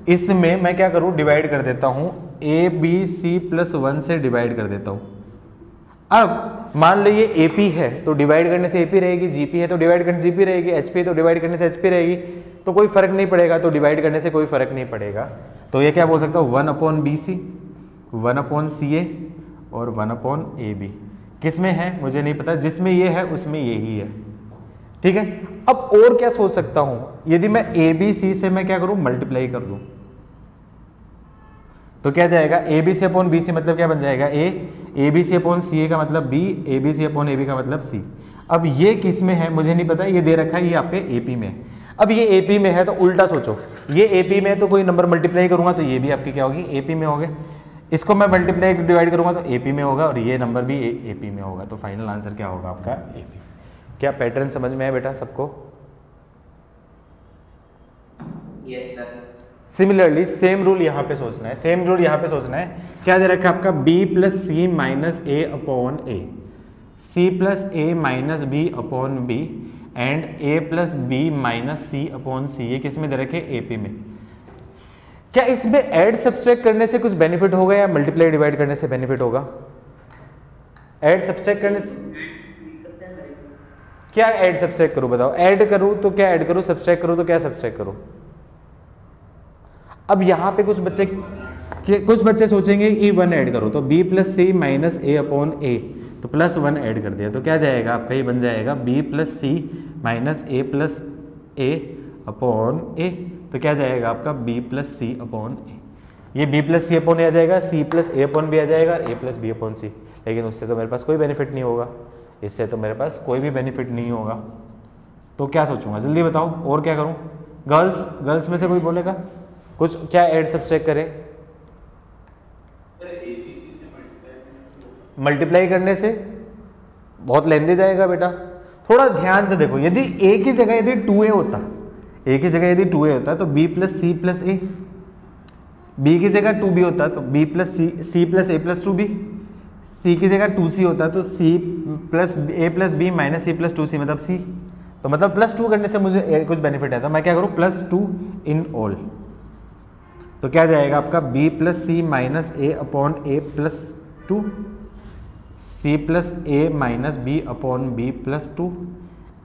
इसमें मैं क्या करूं, डिवाइड कर देता हूं, ABC प्लस 1 से डिवाइड कर देता हूं। अब मान लो ये AP है तो डिवाइड करने से AP रहेगी, GP है तो डिवाइड करने से GP रहेगी, HP है तो डिवाइड करने से HP रहेगी, तो कोई फर्क नहीं पड़ेगा, तो डिवाइड करने से कोई फर्क नहीं पड़ेगा। तो ये क्या बोल सकता हूँ 1/BC, 1/CA और 1/AB। किस में है मुझे नहीं पता, जिसमें ये है उसमें यही है, ठीक है। अब और क्या सोच सकता हूं, यदि मैं ABC से मैं क्या करूं मल्टीप्लाई कर दूं तो क्या जाएगा ABC/BC मतलब क्या बन जाएगा A, ABC/CA का मतलब B, ABC/AB का मतलब C। अब ये किस में है मुझे नहीं पता, ये दे रखा है ये आपके AP में। अब ये AP में है तो उल्टा सोचो, ये AP में है तो कोई नंबर मल्टीप्लाई करूंगा तो ये भी आपकी क्या होगी AP में होगे, इसको मैं मल्टीप्लाई डिवाइड करूंगा तो AP में होगा और ये नंबर भी AP में होगा। तो फाइनल आंसर क्या होगा आपका AP। क्या पैटर्न समझ में आया बेटा सबको? Yes sir. Similarly same rule यहाँ पे सोचना है, सेम रूल यहाँ पे सोचना है। क्या दे रखा है आपका B+C - A/A, C+A - B/B and A+B - C/C। ये किस में दे रखे AP में। क्या इसमें ऐड सब्सट्रैक्ट करने से कुछ बेनिफिट होगा या मल्टीप्लाई डिवाइड करने से बेनिफिट होगा? ऐड सब्सट्रैक्ट करने से क्या ऐड सब्सट्रैक्ट करूं बताओ, ऐड करूं तो क्या ऐड करूं, सब्सट्रैक्ट करूं तो क्या सब्सट्रैक्ट करूं। अब यहां पे कुछ बच्चे सोचेंगे कि 1 ऐड करो तो B+C - A/A तो +1 ऐड कर दिया तो क्या जाएगा आपका, ये बन जाएगा B+C - A+A/A तो क्या जाएगा आपका B+C/A। ये B+C/A आ जाएगा, C+A/B आ जाएगा और A+B/C। लेकिन उससे तो मेरे पास कोई बेनिफिट नहीं होगा, इससे तो मेरे पास कोई भी बेनिफिट नहीं होगा। तो क्या सोचूंगा जल्दी बताओ, और क्या करूं? गर्ल्स में से कोई बोलेगा कुछ, क्या ऐड सब्सट्रैक्ट करें? मल्टीप्लाई करने से बहुत लेंदे जाएगा बेटा, थोड़ा ध्यान से देखो। यदि A की जगह यदि 2A होता, A की जगह यदि 2A होता तो B+C+A, B की जगह 2B होता तो C+A+2B, C की जगह 2C होता तो C+A+B - C+2C मतलब C। तो मतलब +2 करने से मुझे कुछ बेनिफिट है तो मैं क्या करूँ +2 इन ऑल। तो क्या जाएगा आपका B+C - A/A+2, C+A - B/B+2,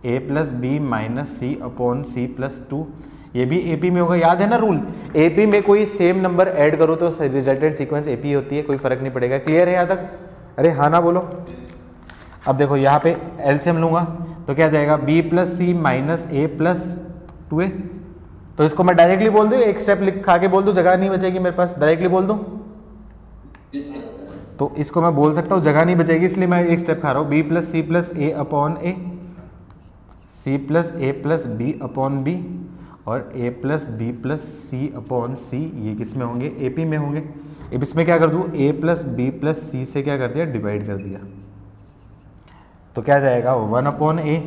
A+B - C/C+2। ये भी AP में होगा, याद है ना रूल, AP में कोई सेम नंबर ऐड करो तो रिजल्टेंट सीक्वेंस AP होती है, कोई फर्क नहीं पड़ेगा। क्लियर है यहाँ तक? अरे हाँ ना बोलो। अब देखो यहाँ पे एलसीएम लूंगा तो क्या जाएगा B+C - A+2A। तो इसको मैं डायरेक्टली बोल दूँ, एक स्टेप लिखा के बोल दूँ, जगह नहीं बचेगी मेरे पास, डायरेक्टली बोल दूँ तो इसको मैं बोल सकता हूँ, जगह नहीं बचेगी इसलिए मैं एक स्टेप खा रहा हूँ। B+C+A/A, C+A+B/B और A+B+C/C ये किस में होंगे? AP में होंगे। अब इसमें क्या कर दूँ, A+B+C से क्या कर दिया डिवाइड कर दिया तो क्या जाएगा 1/A,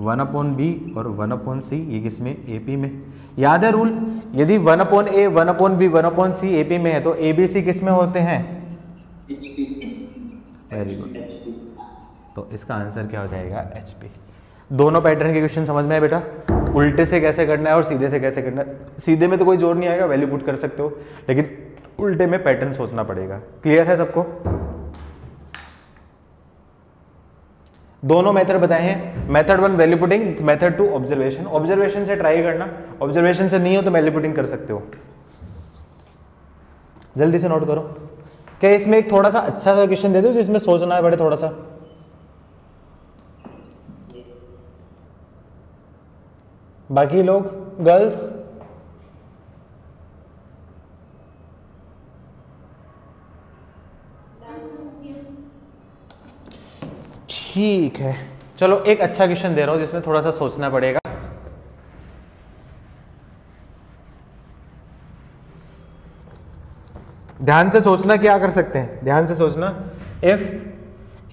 1/B और 1/C ये किस में? AP में। याद है रूल, यदि 1/A, 1/B, 1/C AP में है तो ABC किस में होते हैं? Very good. तो इसका आंसर क्या हो जाएगा? HP। दोनों पैटर्न के क्वेश्चन समझ में आए बेटा? उल्टे से कैसे करना है और सीधे से कैसे करना है। सीधे में तो कोई जोर नहीं आएगा, वैल्यू पुट कर सकते हो, लेकिन उल्टे में पैटर्न सोचना पड़ेगा। क्लियर है सबको? दोनों मेथड बताए हैं, method 1 value putting, method 2 observation. Observation से ट्राई करना, ऑब्जर्वेशन से नहीं हो तो वैल्यू पुटिंग कर सकते हो। जल्दी से नोट करो। क्या इसमें एक थोड़ा सा अच्छा सा क्वेश्चन दे दो जिसमें सोचना है बड़े थोड़ा सा? बाकी लोग गर्ल्स ठीक है, चलो एक अच्छा क्वेश्चन दे रहा हूं जिसमें थोड़ा सा सोचना पड़ेगा। ध्यान से सोचना, क्या कर सकते हैं ध्यान से सोचना। If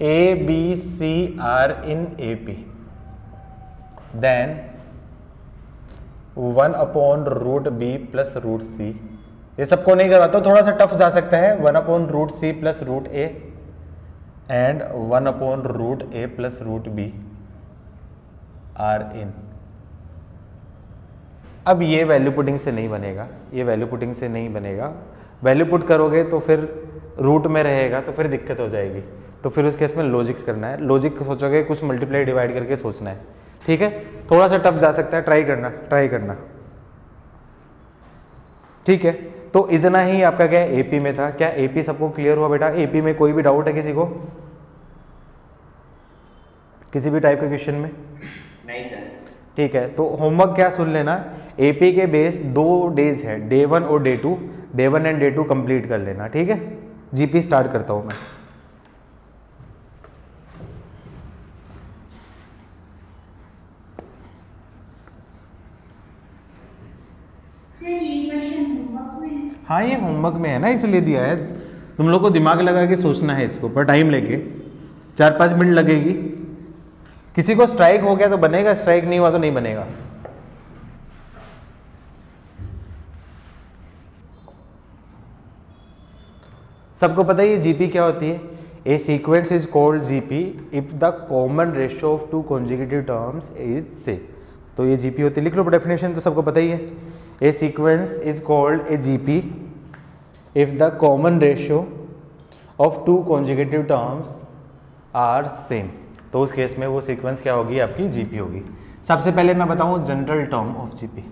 A-B-C are in AP then 1/√B + √C। ये सबको नहीं करवाता, थोड़ा सा टफ जा सकता है। 1/√C + √A and 1/√A + √B are in. अब ये वैल्यू पुटिंग से नहीं बनेगा, ये वैल्यू पुटिंग से नहीं बनेगा। वैल्यू पुट करोगे तो फिर रूट में रहेगा तो फिर दिक्कत हो जाएगी। तो फिर उस केस में लॉजिक करना है, लॉजिक सोचोगे कुछ मल्टीप्लाई डिवाइड करके सोचना है, ठीक है। थोड़ा सा टफ जा सकता है, ट्राई करना ठीक है। तो इतना ही आपका क्या है एपी में था। क्या एपी सबको क्लियर हुआ बेटा? एपी में कोई भी डाउट है किसी को, किसी भी टाइप के क्वेश्चन में? नहीं सर। ठीक है, तो होमवर्क क्या सुन लेना, एपी के बेस 2 डेज है, डे 1 और day 2, day 1 and day 2 complete कर लेना, ठीक है। जीपी स्टार्ट करता हूं मैं। सर ये क्वेश्चन होमवर्क में है? हाँ ये होमवर्क में है ना, इसलिए दिया है। तुम लोग को दिमाग लगा के सोचना है इसको, पर टाइम लेके 4-5 मिनट लगेगी। किसी को स्ट्राइक हो गया तो बनेगा, स्ट्राइक नहीं हुआ तो नहीं बनेगा। सबको पता है ये जीपी क्या होती है? A sequence is called GP if the common ratio of 2 consecutive terms is same. तो ये जीपी होती है, लिख लो डेफिनेशन तो सबको पता ही है। A sequence is called a GP if the common ratio of 2 consecutive terms are same. तो उस केस में वो सीक्वेंस क्या होगी? आपकी जीपी होगी। सबसे पहले मैं बताऊं जनरल टर्म ऑफ जीपी।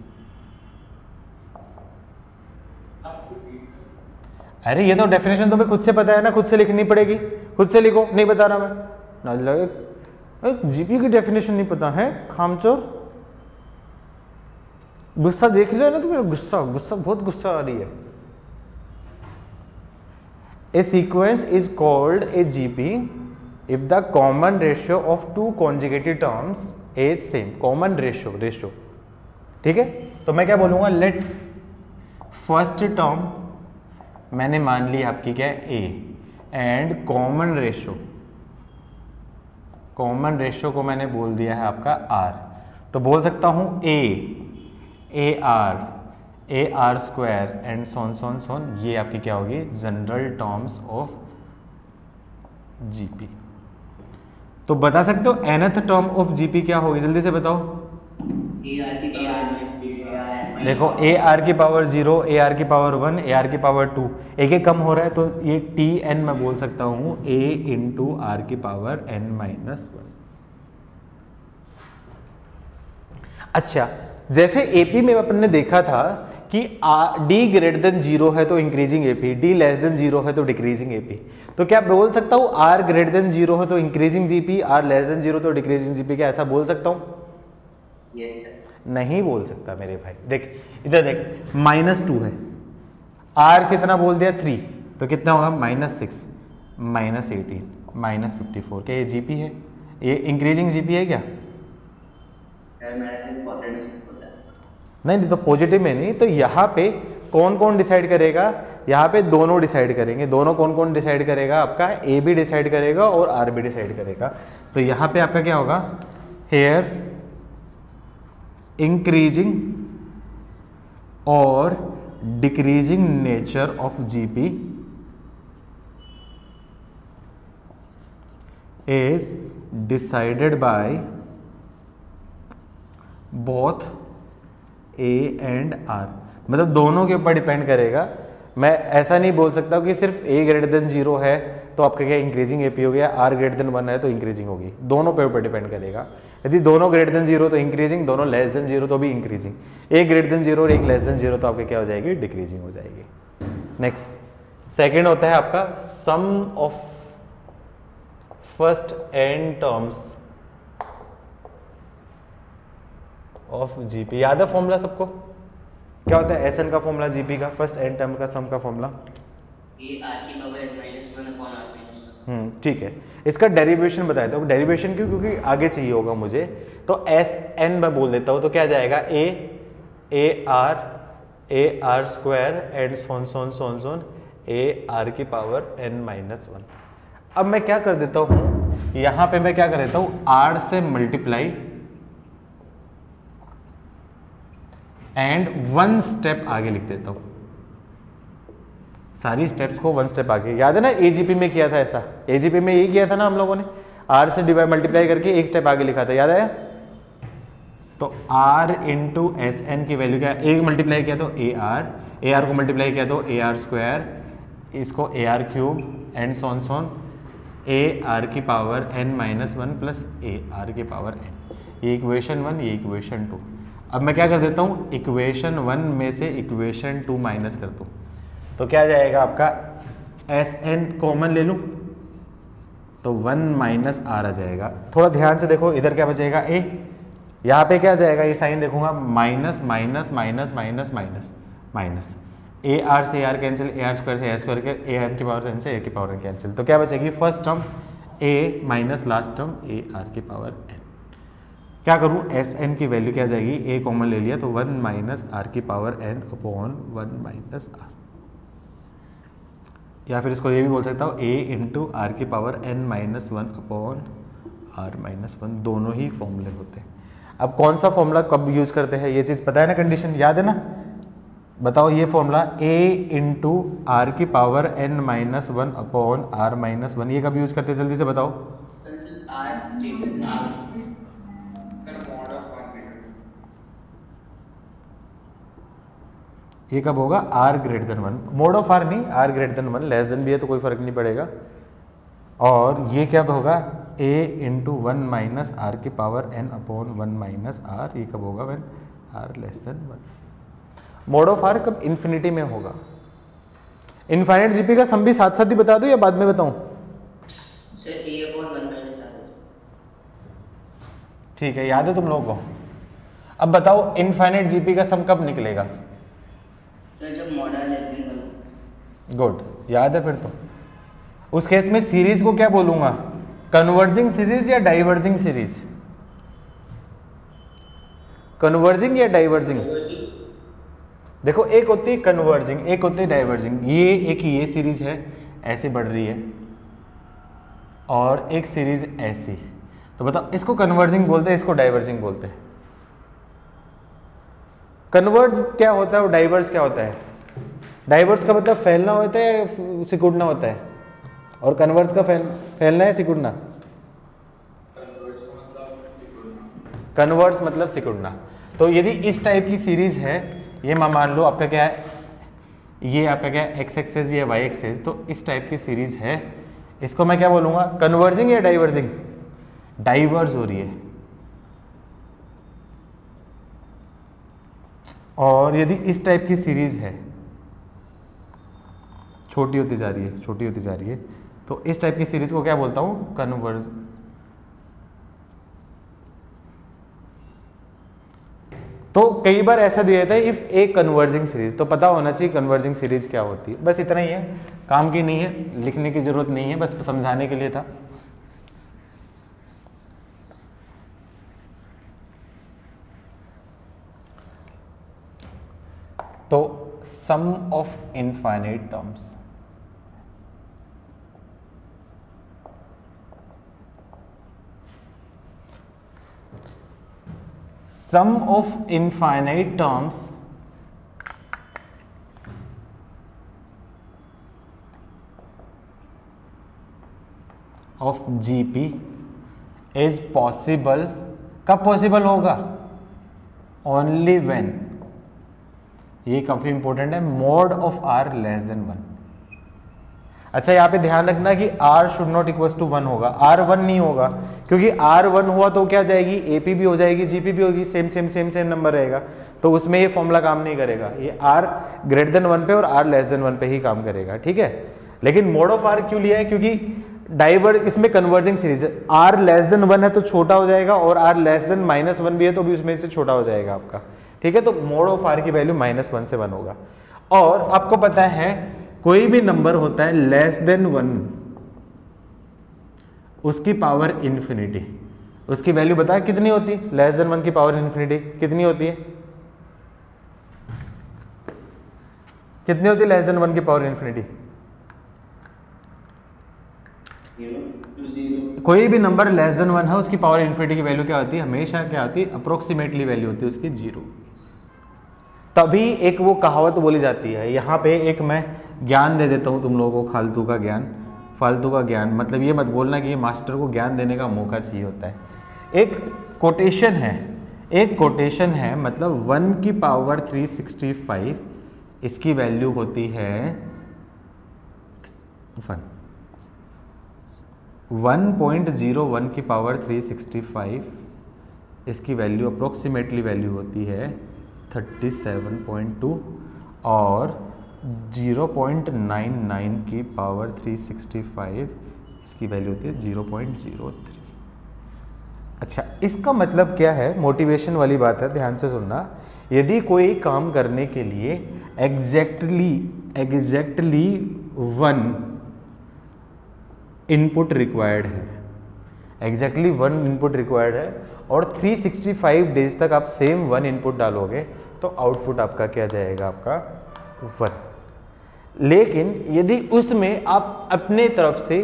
अरे ये तो डेफिनेशन तुम्हें खुद से पता है ना, खुद से लिखनी पड़ेगी, खुद से लिखो। नहीं बता रहा मैं ना, जीपी की डेफिनेशन नहीं पता है, खामचोर। गुस्सा देख रहे हो ना तुम्हें, गुस्सा बहुत गुस्सा आ रही है। A sequence is called a GP if the common ratio of 2 conjugative terms is same। common ratio, ठीक है। तो मैं क्या बोलूँगा, let फर्स्ट टर्म मैंने मान ली आपकी क्या है a, एंड कॉमन रेशियो को मैंने बोल दिया है आपका r। तो बोल सकता हूँ a r स्क्वायर एंड सोन ये आपकी क्या होगी? General terms of GP. तो बता सकते हो nth टर्म ऑफ जीपी क्या होगी? जल्दी से बताओ। देखो ए आर की पावर 0, ए आर की पावर 1, ए आर की पावर 2, एक एक कम हो रहा है तो ये टी एन मैं बोल सकता हूँ a इंटू आर की पावर n-1। अच्छा, जैसे एपी में अपन ने देखा था कि डी ग्रेटर देन 0 है तो increasing AP, D less than 0 है तो डिक्रीजिंग एपी। तो क्या बोल सकता हूँ आर ग्रेटर देन 0 है तो increasing GP, R less than 0 तो डिक्रीजिंग जीपी? क्या ऐसा बोल सकता हूँ? Yes sir. नहीं बोल सकता मेरे भाई। देख इधर देख, -2 है, आर कितना बोल दिया 3, तो कितना होगा? -6, -18, -54। क्या ये जीपी है? ये इंक्रीजिंग जीपी है क्या? सर मेरा सिर्फ पॉजिटिव होता है। नहीं तो पॉजिटिव में नहीं, तो यहाँ पे कौन कौन डिसाइड करेगा? यहाँ पे दोनों डिसाइड करेंगे। दोनों कौन कौन डिसाइड करेगा? आपका ए भी डिसाइड करेगा और आर भी डिसाइड करेगा। तो यहाँ पे आपका क्या होगा? हेयर इंक्रीजिंग और decreasing nature of GP is decided by both A and R. मतलब दोनों के ऊपर डिपेंड करेगा। मैं ऐसा नहीं बोल सकता कि सिर्फ ए ग्रेटर देन 0 है तो आपका क्या इंक्रीजिंग एपी हो गया, आर ग्रेटर देन 1 है तो इंक्रीजिंग होगी। दोनों पे ऊपर डिपेंड करेगा। यदि दोनों ग्रेटर देन 0 तो इंक्रीजिंग, दोनों लेस देन 0 तो भी इंक्रीजिंग। एक ग्रेटर देन 0 और एक लेस देन 0 तो आपके क्या हो जाएगी? डिक्रीजिंग हो जाएगी। नेक्स्ट, सेकेंड होता है आपका sum of first n terms of GP. याद है फॉर्मूला सबको? क्या होता है एस एन का फॉर्मूला जीपी का, फर्स्ट एन टर्म का सम का फॉर्मूला? ठीक है। इसका डेरिवेशन बताया था। डेरिवेशन क्यों? क्योंकि आगे चाहिए होगा मुझे। तो एस एन मैं बोल देता हूँ तो क्या जाएगा? A are square and so on A R की पावर n-1। अब मैं क्या कर देता हूँ, यहाँ पे मैं क्या कर देता हूँ, आर से मल्टीप्लाई एंड 1 स्टेप आगे लिख देता हूँ। सारी स्टेप्स को 1 स्टेप आगे। याद है ना एजीपी में किया था ऐसा? एजीपी में यही किया था ना हम लोगों ने, आर से डिवाइड मल्टीप्लाई करके 1 स्टेप आगे लिखा था, याद है? तो आर इंटू एस एन की वैल्यू क्या? एक मल्टीप्लाई किया तो ए आर को मल्टीप्लाई किया तो ए आर स्क्वायर इसको a are cube and so on A R की power n minus one plus a are की पावर n। ये इक्वेशन 1, ये इक्वेशन 2। अब मैं क्या कर देता हूँ, इक्वेशन 1 में से इक्वेशन 2 माइनस कर दूँ तो क्या जाएगा आपका एस एन कॉमन ले लूँ तो 1 माइनस आर आ जाएगा। थोड़ा ध्यान से देखो, इधर क्या बचेगा ए, यहाँ पे क्या जाएगा, ये साइन देखूंगा minus minus minus minus minus minus, a r से r cancel, a are square से ए स्क्वायर के, ए एन की पावर एन से ए की पावर एन कैंसिल, तो क्या बचेगी first term a minus last term a are की पावर एन। क्या करूँ, एस एन की वैल्यू क्या जाएगी, ए कॉमन ले लिया तो 1 माइनस आर की power N upon 1 minus R, या फिर इसको ये भी बोल सकता हूँ ए इंटू आर की power N minus 1 upon R minus 1, दोनों ही फॉर्मूले होते हैं। अब कौन सा फॉर्मूला कब यूज करते हैं ये चीज़ पता है ना, कंडीशन याद है ना, बताओ ये फॉर्मूला ए इंटू आर की power N minus 1 upon R minus 1, ये कब यूज करते हैं जल्दी से बताओ। ये कब होगा, r greater than 1, mod of r नहीं, r greater than 1, less than भी है तो कोई फर्क नहीं पड़ेगा। और ये क्या होगा, a इंटू 1 माइनस आर की power n upon 1 minus R, ये कब होगा when r less than 1। Mod of R कब, इन्फिनिटी में होगा। इनफाइनाइट जीपी का सम भी साथ साथ ही बता दो या बाद में बताऊं? Sir a upon 1 minus R. ठीक है, याद है तुम लोगों को। अब बताओ इनफाइनाइट जीपी का सम कब निकलेगा? सर जब mod r less than 1। Good, याद है फिर तो। उस केस में सीरीज को क्या बोलूंगा, कन्वर्जिंग सीरीज या डाइवर्जिंग सीरीज? कन्वर्जिंग या डाइवर्जिंग? देखो एक होती है कन्वर्जिंग, एक होती है डाइवर्जिंग। ये एक ये सीरीज है ऐसे बढ़ रही है और एक सीरीज ऐसी, तो बताओ इसको कन्वर्जिंग बोलते हैं, इसको डाइवर्जिंग बोलते हैं। कन्वर्ज क्या होता है और डाइवर्स क्या होता है? डाइवर्स का मतलब फैलना होता है या सिकुड़ना होता है, और कन्वर्स का फैलना है सिकुड़ना? कन्वर्स मतलब सिकुड़ना। तो यदि इस टाइप की सीरीज है, ये मान लो आपका क्या है, ये आपका क्या है एक्स एक्सेस या वाई एक्सेस, तो इस टाइप की सीरीज है, इसको मैं क्या बोलूंगा, कन्वर्जिंग या डाइवर्जिंग? डाइवर्ज हो रही है। और यदि इस टाइप की सीरीज है, छोटी होती जा रही है, छोटी होती जा रही है, तो इस टाइप की सीरीज को क्या बोलता हूं, कन्वर्ज। तो कई बार ऐसा दिया जाता है इफ ए कन्वर्जिंग सीरीज, तो पता होना चाहिए कन्वर्जिंग सीरीज क्या होती है। बस इतना ही है, काम की नहीं है, लिखने की जरूरत नहीं है, बस समझाने के लिए था। तो sum of infinite terms, sum of infinite terms of GP is possible, कब पॉसिबल होगा, ओनली व्हेन, ये काफी इंपॉर्टेंट है, mod of r less than 1। अच्छा यहाँ पे ध्यान रखना कि r should not equal to 1 होगा, r 1 नहीं होगा, क्योंकि r 1 हुआ तो क्या जाएगी, AP भी हो जाएगी, GP भी होगी, same same same same number रहेगा, तो उसमें ये फॉर्मूला काम नहीं करेगा। ये r ग्रेटर देन 1 पे और r लेस देन 1 पे ही काम करेगा, ठीक है। लेकिन मोड ऑफ r क्यों लिया है, क्योंकि डाइवर्ज इसमें कन्वर्जिंग सीरीज है, r लेस देन 1 है तो छोटा हो जाएगा, और r लेस देन -1 भी है तो भी उसमें से छोटा हो जाएगा आपका, ठीक है। तो मोड ऑफ r की वैल्यू -1 से 1 होगा। और आपको पता है कोई भी नंबर होता है लेस देन 1, उसकी पावर इन्फिनिटी, उसकी वैल्यू बता कितनी होती है, लेस देन 1 की पावर इन्फिनिटी कितनी होती है, कितनी होती है लेस देन 1 की पावर इन्फिनिटी? कोई भी नंबर लेस देन 1 है, उसकी पावर इन्फिनिटी की वैल्यू क्या होती है, हमेशा क्या होती है, अप्रोक्सीमेटली वैल्यू होती है उसकी 0। तभी एक वो कहावत बोली जाती है, यहाँ पे एक मैं ज्ञान दे देता हूँ तुम लोगों को, फालतू का ज्ञान, फालतू का ज्ञान मतलब ये मत बोलना कि ये मास्टर को ज्ञान देने का मौका चाहिए होता है। एक कोटेशन है, एक कोटेशन है, मतलब 1 की पावर 365 इसकी वैल्यू होती है 1.01 की पावर 365, इसकी वैल्यू अप्रोक्सीमेटली वैल्यू होती है 37.2 और 0.99 की पावर 365 इसकी वैल्यू होती है 0.03। अच्छा, इसका मतलब क्या है? मोटिवेशन वाली बात है, ध्यान से सुनना। यदि कोई काम करने के लिए एग्जैक्टली 1 इनपुट रिक्वायर्ड है, एग्जैक्टली 1 इनपुट रिक्वायर्ड है और 365 डेज तक आप सेम 1 इनपुट डालोगे तो आउटपुट आपका क्या जाएगा? आपका 1। लेकिन यदि उसमें आप अपने तरफ से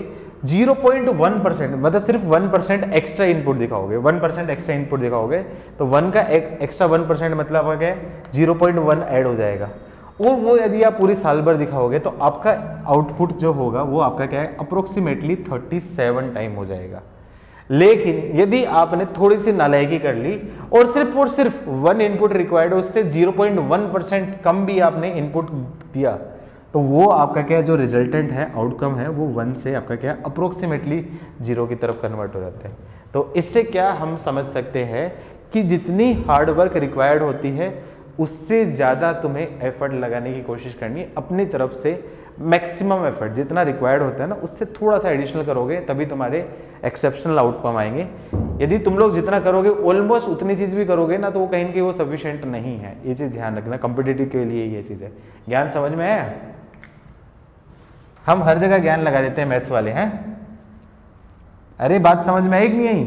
0.1% मतलब सिर्फ 1% एक्स्ट्रा इनपुट दिखाओगे, 1% एक्स्ट्रा इनपुट दिखाओगे तो 1 का एक्स्ट्रा 1% मतलब क्या है? 0.1 ऐड हो जाएगा। और वो यदि आप पूरी साल भर दिखाओगे तो आपका आउटपुट जो होगा वो आपका क्या है? अप्रोक्सीमेटली 37 टाइम हो जाएगा। लेकिन यदि आपने थोड़ी सी नालायकी कर ली और सिर्फ 1 इनपुट रिक्वायर्ड है, उससे 0.1% कम भी आपने इनपुट दिया तो वो आपका क्या जो रिजल्टेंट है, आउटकम है, वो 1 से आपका क्या अप्रोक्सीमेटली 0 की तरफ कन्वर्ट हो जाते हैं। तो इससे क्या हम समझ सकते हैं कि जितनी हार्डवर्क रिक्वायर्ड होती है उससे ज़्यादा तुम्हें एफर्ट लगाने की कोशिश करनी है अपनी तरफ से। मैक्सिमम एफर्ट जितना रिक्वायर्ड होता है ना, उससे थोड़ा सा एडिशनल करोगे तभी तुम्हारे एक्सेप्शनल आउटकम आएंगे। यदि तुम लोग जितना करोगे ऑलमोस्ट उतनी चीज़ भी करोगे ना तो वो कहीं ना कहीं वो सफिशिएंट नहीं है। ये चीज़ ध्यान रखना, कॉम्पिटिटिव के लिए ये चीज़ है। ज्ञान समझ में आया? हम हर जगह ज्ञान लगा देते हैं मैथ्स वाले हैं। अरे बात समझ में आई कि नहीं आई?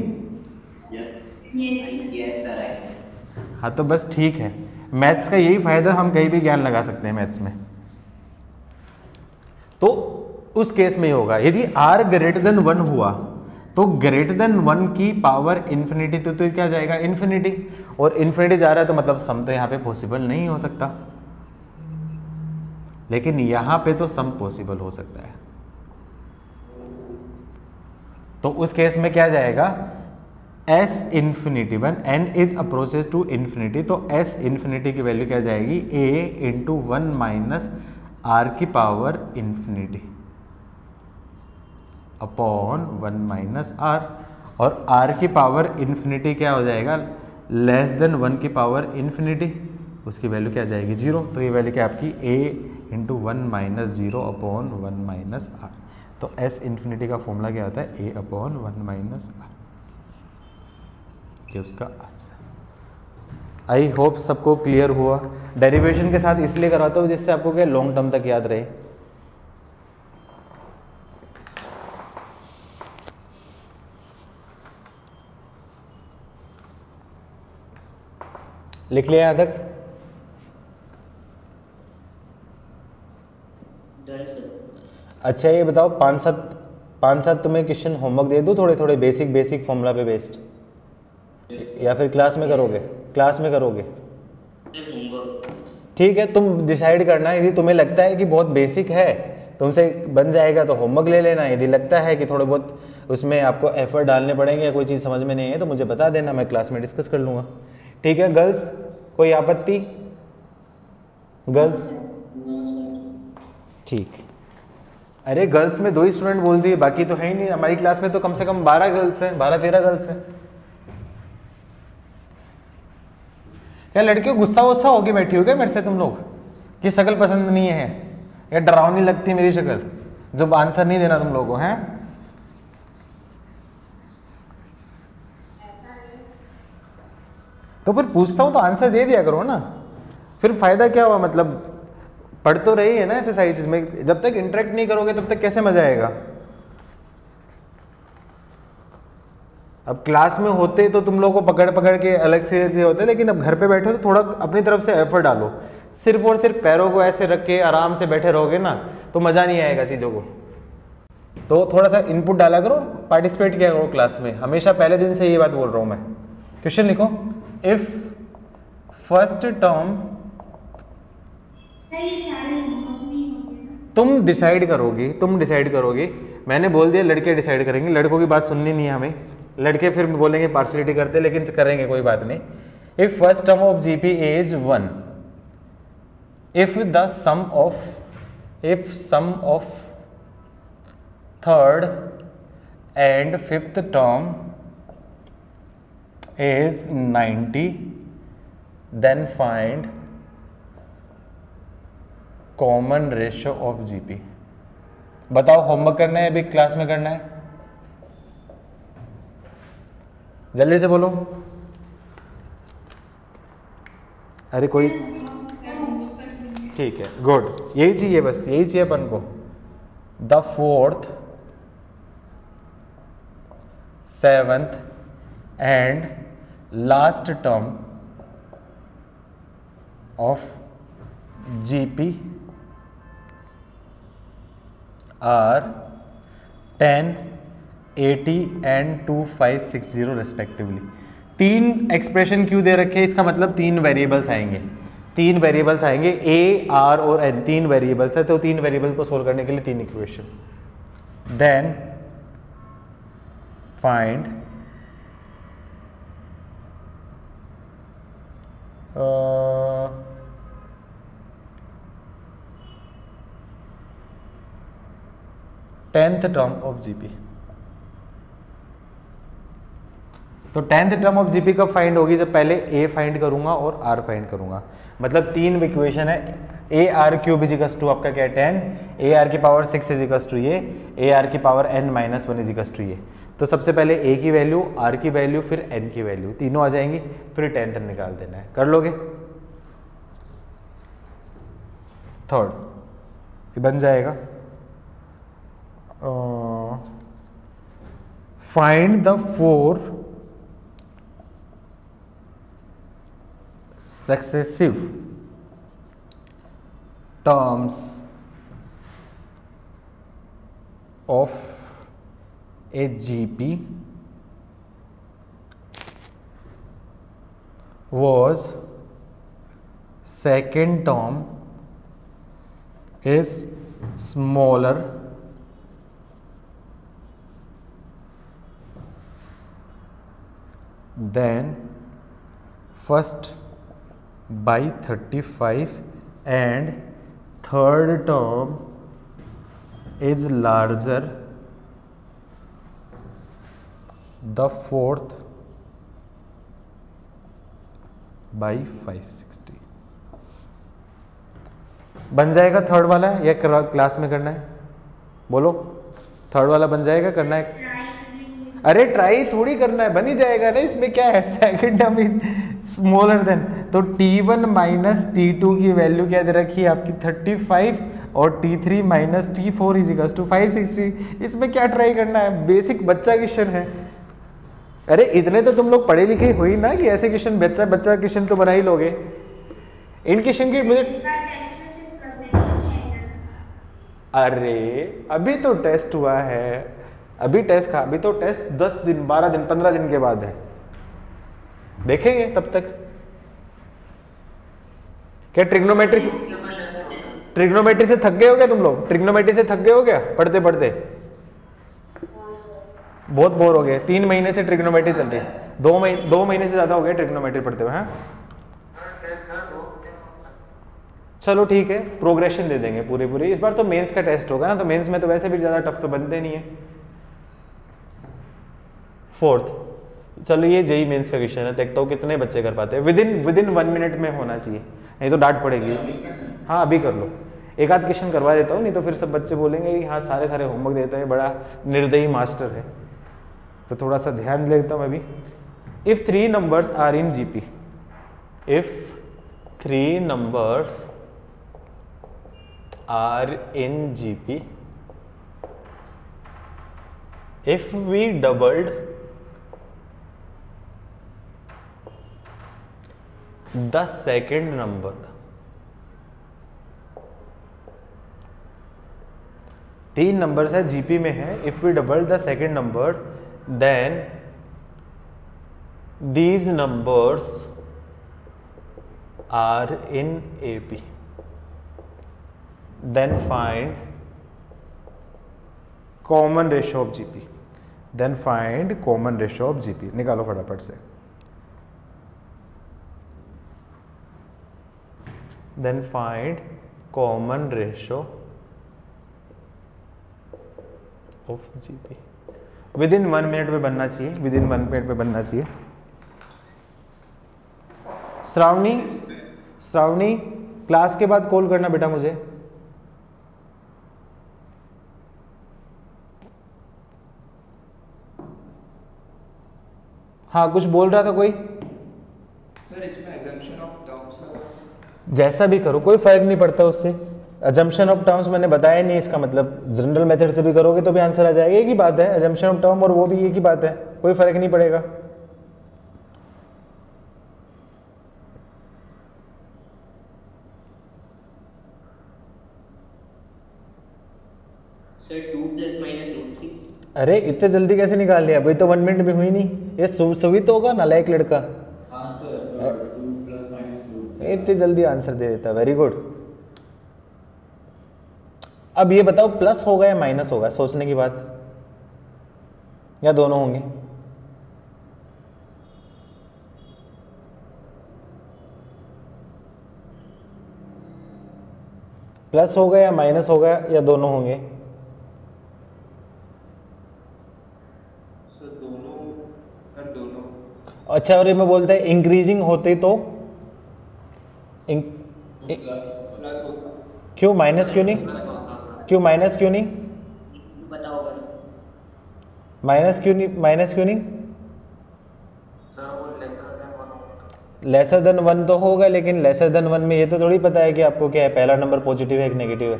हाँ तो बस ठीक है। मैथ्स का यही फायदा, हम कहीं भी ज्ञान लगा सकते हैं मैथ्स में। तो उस केस में होगा यदि r ग्रेटर देन 1 हुआ तो ग्रेटर देन 1 की पावर इन्फिनिटी तो क्या जाएगा? इन्फिनिटी। और इन्फिनिटी जा रहा है तो मतलब सम तो यहाँ पे पॉसिबल नहीं हो सकता, लेकिन यहाँ पे तो सम पॉसिबल हो सकता है। तो उस केस में क्या जाएगा? s infinity when n is approaches to infinity, तो s इन्फिनिटी की वैल्यू क्या जाएगी? a इंटू 1 माइनस r की power infinity upon 1 minus r, और r की पावर इन्फिनिटी क्या हो जाएगा? लेस देन 1 की पावर इन्फिनिटी, उसकी वैल्यू क्या जाएगी? 0। तो ये वैल्यू क्या आपकी? a into 1 minus 0 upon 1 minus r। तो s इन्फिनिटी का फॉर्मूला क्या होता है? a upon 1 minus r। ये उसका आंसर। आई होप सबको क्लियर हुआ। डेरिवेशन के साथ इसलिए कराता हूँ जिससे आपको क्या लॉन्ग टर्म तक याद रहे। लिख लिया यहाँ तक? अच्छा ये बताओ, 5-7 तुम्हें क्वेश्चन होमवर्क दे दूँ थोड़े थोड़े बेसिक फॉर्मूला पे बेस्ड, या फिर क्लास में करोगे? क्लास में करोगे? ठीक है, तुम डिसाइड करना। यदि तुम्हें लगता है कि बहुत बेसिक है, तुमसे बन जाएगा तो होमवर्क ले लेना। यदि लगता है कि थोड़े बहुत उसमें आपको एफर्ट डालने पड़ेंगे या कोई चीज़ समझ में नहीं है तो मुझे बता देना, मैं क्लास में डिस्कस कर लूँगा। ठीक है गर्ल्स, कोई आपत्ति? गर्ल्स ठीक। अरे गर्ल्स में 2 ही स्टूडेंट बोल दिए, बाकी तो है ही नहीं। हमारी क्लास में तो कम से कम 12 गर्ल्स हैं, 12-13 गर्ल्स हैं। क्या लड़कियों गुस्सा वुस्सा होगी बैठी हो क्या मेरे से तुम लोग कि शक्ल पसंद नहीं है या डरावनी लगती मेरी शक्ल जो आंसर नहीं देना तुम लोगों को? हैं तो फिर पूछता हूं तो आंसर दे दिया करो ना, फिर फायदा क्या हुआ? मतलब पढ़ तो रही है ना एक्सरसाइज में, जब तक इंटरेक्ट नहीं करोगे तब तक कैसे मजा आएगा? अब क्लास में होते तो तुम लोगों को पकड़ के अलग से होते, लेकिन अब घर पे बैठे तो थोड़ा अपनी तरफ से एफर्ट डालो। सिर्फ और सिर्फ पैरों को ऐसे रख के आराम से बैठे रहोगे ना तो मज़ा नहीं आएगा चीज़ों को। तो थोड़ा सा इनपुट डाला करो, पार्टिसिपेट किया करो क्लास में। हमेशा पहले दिन से ये बात बोल रहा हूँ मैं। क्वेश्चन लिखो, इफ फर्स्ट टर्म, तुम डिसाइड करोगे। मैंने बोल दिया लड़के डिसाइड करेंगे, लड़कों की बात सुननी नहीं है हमें। लड़के फिर बोलेंगे पार्शियलिटी करते, लेकिन करेंगे कोई बात नहीं। If first term of GP is 1, if sum of third and fifth term is 90, then find common ratio of GP. बताओ होमवर्क करना है अभी क्लास में करना है? जल्दी से बोलो। अरे कोई, ठीक है, गुड, यही चाहिए, बस यही चाहिए अपन को। The fourth, seventh and last term of GP are 10, 80 and 2560 respectively. तीन एक्सप्रेशन क्यों दे रखे हैं? इसका मतलब तीन वेरिएबल्स आएंगे, तीन वेरिएबल्स आएंगे, ए, आर और एन, तीन वेरिएबल्स है, तो तीन वेरिएबल को सोल्व करने के लिए तीन equation. Then find tenth term of GP. तो टेंथ टर्म ऑफ जीपी कब फाइंड होगी? जब पहले ए फाइंड करूंगा और आर फाइंड करूंगा। मतलब तीन इक्वेशन है, A are cube equals to आपका क्या है 10, ए आर की पावर 6 इजिकल्स टू ये, ए आर की power n minus 1 equals to ये। तो सबसे पहले ए की वैल्यू, आर की वैल्यू, फिर एन की वैल्यू, तीनों आ जाएंगी, फिर टेंथ निकाल देना है। कर लोगे? थर्ड ये बन जाएगा find the four successive terms of A GP was second term is smaller than first by 35 and third term is larger the fourth by 560। बन जाएगा थर्ड वाला या क्लास में करना है? बोलो, थर्ड वाला बन जाएगा, करना है? अरे ट्राई थोड़ी करना है, बन ही जाएगा ना, इसमें क्या है, second term is smaller than. तो T1 माइनस T2 की वैल्यू क्या दे रखी है आपकी 35 और T3 minus T4 is equals to 560। इसमें क्या ट्राई करना है, बेसिक बच्चा क्वेश्चन है। अरे इतने तो तुम लोग पढ़े लिखे हो ही ना कि ऐसे क्वेश्चन बच्चा क्वेश्चन तो बना ही लोगे। इन क्वेश्चन की मुझे, अरे अभी तो टेस्ट हुआ है, अभी टेस्ट का, अभी तो टेस्ट 10 दिन 12 दिन 15 दिन के बाद है, देखेंगे तब तक। क्या ट्रिग्नोमेट्री से थक गए हो क्या तुम लोग? ट्रिग्नोमेट्री से थक गए हो क्या पढ़ते पढ़ते? बहुत बोर हो गए। 3 महीने से ट्रिग्नोमेट्री चल रही है, 2 महीने से ज्यादा हो गए ट्रिग्नोमेट्री पढ़ते हुए। हाँ चलो ठीक है, प्रोग्रेशन दे देंगे पूरी। इस बार तो मेंस का टेस्ट होगा ना, तो मेंस में तो वैसे भी ज्यादा टफ तो बनते नहीं है। फोर्थ, चलो ये जेई मेंस का क्वेश्चन है, देखता हूँ कितने बच्चे कर पाते हैं। विदिन 1 मिनट में होना चाहिए, नहीं तो डांट पड़ेगी। हाँ अभी कर लो, एक आध क्वेश्चन करवा देता हूँ, नहीं तो फिर सब बच्चे बोलेंगे कि हाँ सारे होमवर्क देता है, बड़ा निर्दयी मास्टर है। तो थोड़ा सा ध्यान देता हूँ अभी। If 3 numbers are in GP, if 3 numbers are in GP, if we doubled the second number, 3 numbers है जीपी में है, if we double the second number then these numbers are in AP, then find common ratio of GP, then find common ratio of GP। निकालो फटाफट से। then find common ratio of GP. With in 1 minute में बनना चाहिए, विद इन 1 मिनट में बनना चाहिए। श्रावणी क्लास के बाद कॉल करना बेटा मुझे। हाँ कुछ बोल रहा था कोई? सर इसमें assumption of terms जैसा भी करो कोई फर्क नहीं पड़ता उससे। अजम्पशन ऑफ टर्म्स मैंने बताया नहीं, इसका मतलब जनरल मेथड से भी करोगे तो भी आंसर आ जाएगा, एक ही बात है। अजम्पशन ऑफ टर्म और वो भी एक ही बात है, कोई फर्क नहीं पड़ेगा। सर 2 + -√3। अरे इतने जल्दी कैसे निकाल लिया? अभी तो 1 मिनट भी हुई नहीं। ये सुवित तो होगा नालायक लड़का। हाँ सर 2 + -√3। इतनी जल्दी आंसर दे देता, वेरी गुड। अब ये बताओ प्लस होगा या माइनस होगा, सोचने की बात, या दोनों होंगे? प्लस होगा या माइनस होगा या दोनों होंगे? सर दोनों। अच्छा, और ये मैं बोलता है इंक्रीजिंग होते तो प्लस होता। क्यों माइनस क्यों नहीं? क्यों माइनस क्यों नहीं? बताओ अगर माइनस क्यों नहीं? माइनस क्यों नहीं? सर वो लेसर देन 1 तो होगा, लेकिन लेसर देन 1 में ये तो थोड़ी पता है कि आपको क्या है, पहला नंबर पॉजिटिव है कि नेगेटिव है।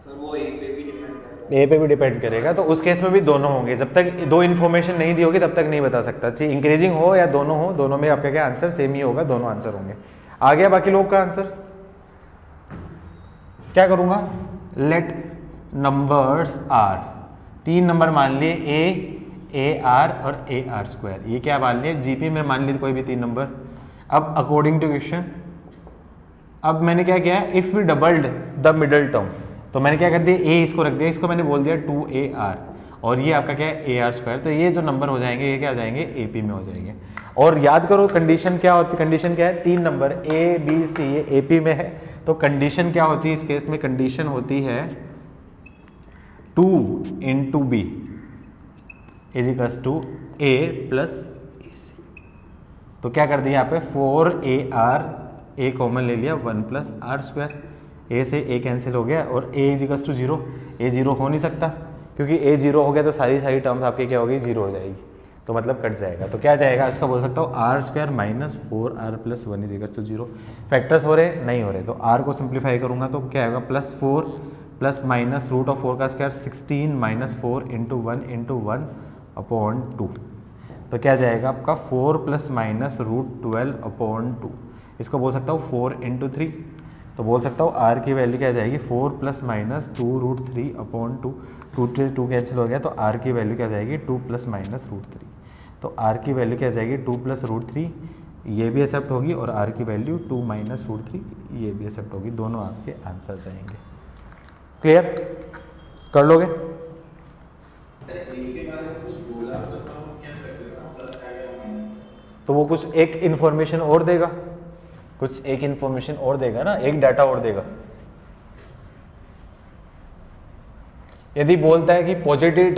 सर वो ए पे भी डिपेंड है। ए पे भी डिपेंड करेगा, तो उस केस में भी दोनों होंगे। जब तक दो इन्फॉर्मेशन नहीं दी होगी तब तक नहीं बता सकता, चाहे इंक्रीजिंग हो या दोनों हो, दोनों में आपका क्या आंसर सेम ही होगा, दोनों आंसर होंगे। आ गया बाकी लोग का आंसर? क्या करूंगा, लेट नंबर्स आर, 3 नंबर मान लिए ए आर और ए आर स्क्वायर, ये क्या मान लिए जीपी में मान लिए कोई भी 3 नंबर। अब अकॉर्डिंग टू क्वेश्चन, अब मैंने क्या किया, if we doubled the middle term, तो मैंने क्या कर दिया, ए इसको रख दिया, इसको मैंने बोल दिया 2AR, और ये आपका क्या है AR स्क्वायर, तो ये जो नंबर हो जाएंगे ये क्या हो जाएंगे, AP में हो जाएंगे। और याद करो कंडीशन क्या होती है, कंडीशन क्या है, 3 नंबर A B C ये AP में है, तो कंडीशन क्या होती है इस केस में, कंडीशन होती है 2 × B = A + AC। तो क्या कर दिया यहाँ पे 4AR, A कॉमन ले लिया, 1 + R स्क्वायर, A से A कैंसिल हो गया, और A = 0, A 0 हो नहीं सकता, क्योंकि A 0 हो गया तो सारी टर्म्स आपकी क्या होगी, 0 हो जाएगी, तो मतलब कट जाएगा। तो क्या जाएगा, इसका बोल सकता हूँ R² - 4R + 1 = 0। फैक्टर्स हो रहे नहीं हो रहे, तो R को सिंप्लीफाई करूँगा तो क्या होगा, +4 + √4 का स्क्वायर 16 - 4 × 1 × 1/2, तो क्या जाएगा आपका 4 ± √12/2। इसको बोल सकता हूँ 4 × 3, तो बोल सकता हूँ R की वैल्यू क्या जाएगी, 4 ± 2√3/2, 2 कैंसिल हो गया, तो R की वैल्यू क्या जाएगी, 2 ± √3। तो R की वैल्यू क्या जाएगी, 2 + √3, ये भी एक्सेप्ट होगी, और R की वैल्यू 2 - √3 ये भी एक्सेप्ट होगी, दोनों आपके आंसर जाएंगे। क्लियर कर लोगे? तो वो कुछ एक इन्फॉर्मेशन और देगा, कुछ एक इन्फॉर्मेशन और देगा ना, एक डाटा और देगा। यदि बोलता है कि पॉजिटिव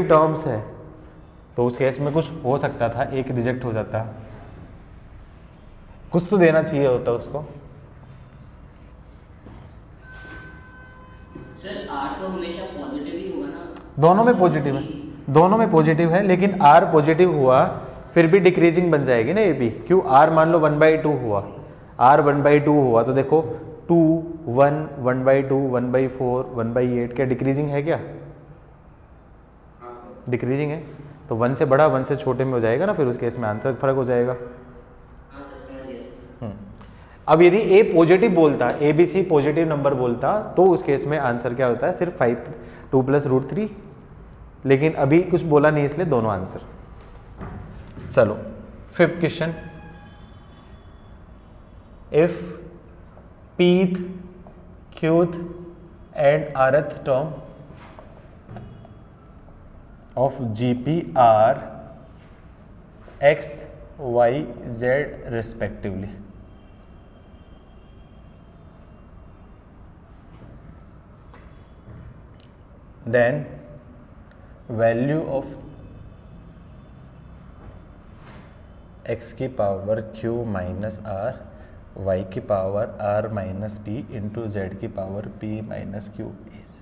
टर्म्स है, तो उस केस में कुछ हो सकता था, एक रिजेक्ट हो जाता, कुछ तो देना चाहिए होता उसको। सर R तो हमेशा पॉजिटिव ही होगा ना? दोनों में पॉजिटिव है, दोनों में पॉजिटिव है, लेकिन R पॉजिटिव हुआ फिर भी डिक्रीजिंग बन जाएगी ना, ये भी। क्यों, R मान लो 1/2 हुआ, R 1/2 हुआ, तो देखो 2 1 1/2 1/4 1/8 क्या डिक्रीजिंग है क्या? डिक्रीजिंग है, तो 1 से बड़ा 1 से छोटे में हो जाएगा ना, फिर उस केस में आंसर फर्क हो जाएगा। हाँ सर समझ गया सर। अब यदि A पॉजिटिव बोलता, ABC पॉजिटिव नंबर बोलता, तो उस केस में आंसर क्या होता है, सिर्फ 2 + √3, लेकिन अभी कुछ बोला नहीं इसलिए दोनों आंसर। चलो 5th question, if pth, qth and rth term of GP are x, y, z respectively, देन वैल्यू ऑफ x की power q minus R, y की power r minus p into z की power p minus q is.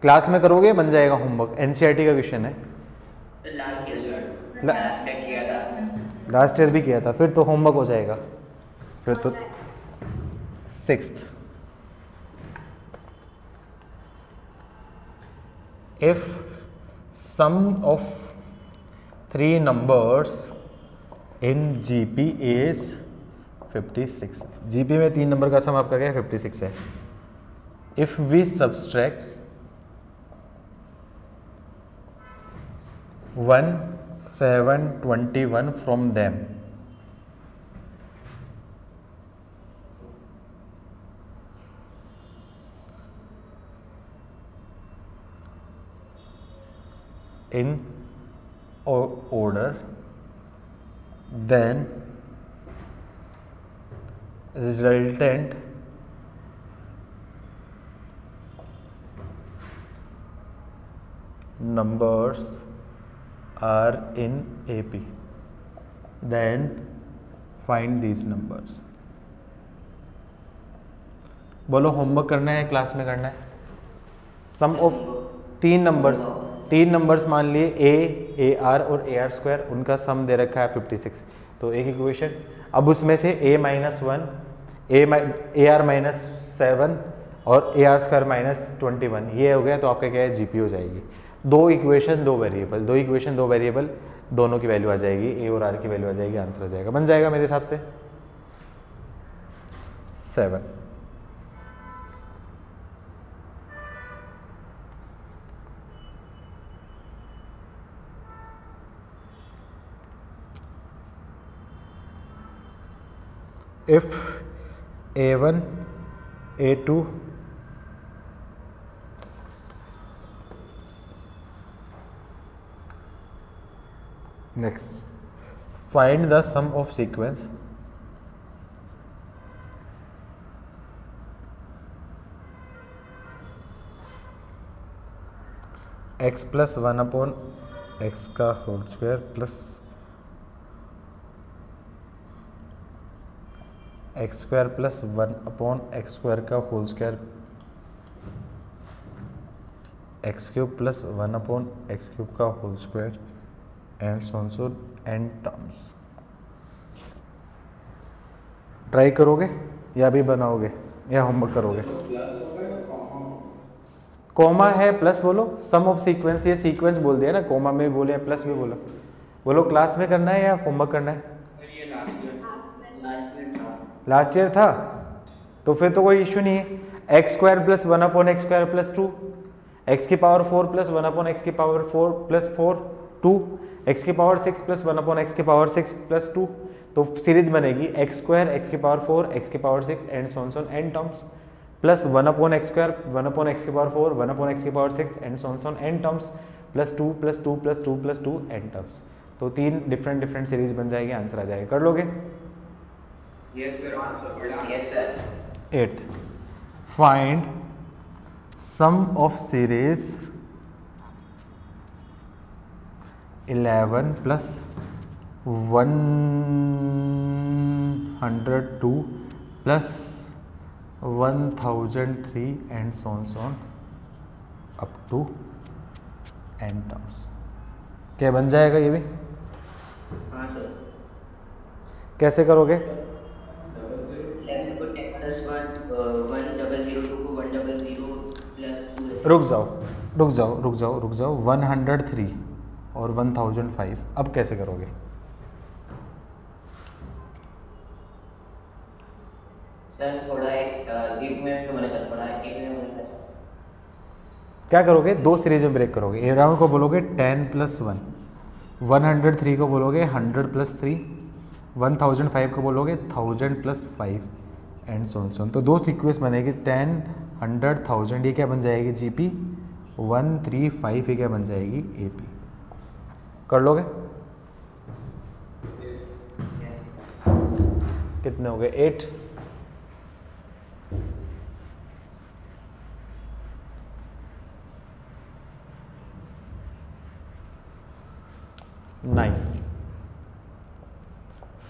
Class में करोगे बन जाएगा होमवर्क, एनसीईआरटी का क्वेश्चन है। सर लास्ट ईयर ला- किया था। लास्ट ईयर भी किया था, फिर तो होमवर्क हो जाएगा, फिर तो 6th। If sum of 3 numbers in GP is 56। GP में 3 नंबर का सम आपका क्या है? 56 है। If we subtract 1, 7, 21 from them, in order, then resultant numbers are in AP, then find these numbers। बोलो होमवर्क करना है क्लास में करना है? सम ऑफ 3 नंबर्स मान लिए ए आर और ए आर स्क्वायर, उनका सम दे रखा है 56। तो एक इक्वेशन, अब उसमें से a minus 1 A R minus 7 और ए आर स्क्वायर माइनस 21 ये हो गया, तो आपका क्या है? जीपी हो जाएगी। 2 इक्वेशन 2 वेरिएबल, दोनों की वैल्यू आ जाएगी, ए और आर की वैल्यू आ जाएगी, आंसर आ जाएगा, बन जाएगा मेरे हिसाब से 7। If A1 A2 next find the sum of sequence x plus 1 upon x का whole square plus x square plus 1 upon x square का whole square, x cube plus 1 upon x cube का whole square and so on so n terms. Try करोगे या भी बनाओगे या होमवर्क करोगे? कॉमा है प्लस बोलो, सम ऑफ सीक्वेंस, ये सीक्वेंस बोल दिया ना, कॉमा में भी बोले या प्लस भी बोलो। बोलो क्लास में करना है या होमवर्क करना है? लास्ट ईयर था तो फिर तो कोई इश्यू नहीं है। X square plus 1 upon x square plus 2, x की पावर 4 प्लस 1 अपॉन एक्स की पावर 4 प्लस 4 2, एक्स की पावर 6 प्लस 1 अपॉन एक्स की पावर 6 प्लस 2। तो सीरीज बनेगी एक्स स्क्वायर एक्स की पावर 4 एक्स की power 6 and so on N terms plus 1 upon x square 1 upon X की पावर 4 1 अपॉन एक्स की power 6 and so on N terms plus 2 plus 2 plus 2 plus 2 N terms. तो 3 डिफरेंट सीरीज बन जाएगी, आंसर आ जाएगा। कर लोगे? Yes sir। Yes sir. 8th find sum of series 11 plus 102 plus 1003 and so on up to n terms। क्या बन जाएगा ये भी? हाँ सर। कैसे करोगे? 11 को 10 प्लस 1 1002 को 100 प्लस 2। रुक जाओ 103 और 1005 अब कैसे करोगे? सर थोड़ा एक मिनट मैंने कर पड़ा है, 1 मिनट मैंने कर। क्या करोगे? 2 सीरीज में ब्रेक करोगे। ए राउंड को बोलोगे 10 प्लस 1, 103 को बोलोगे 100 प्लस 3, 1005 को बोलोगे 1000 प्लस 5 एंड सो ऑन। तो 2 सीक्वेंस बनेगी 10, 100, 1000। ये क्या बन जाएगी? जीपी 135। ये क्या बन जाएगी? एपी। कर लोगे? कितने हो गए? 8।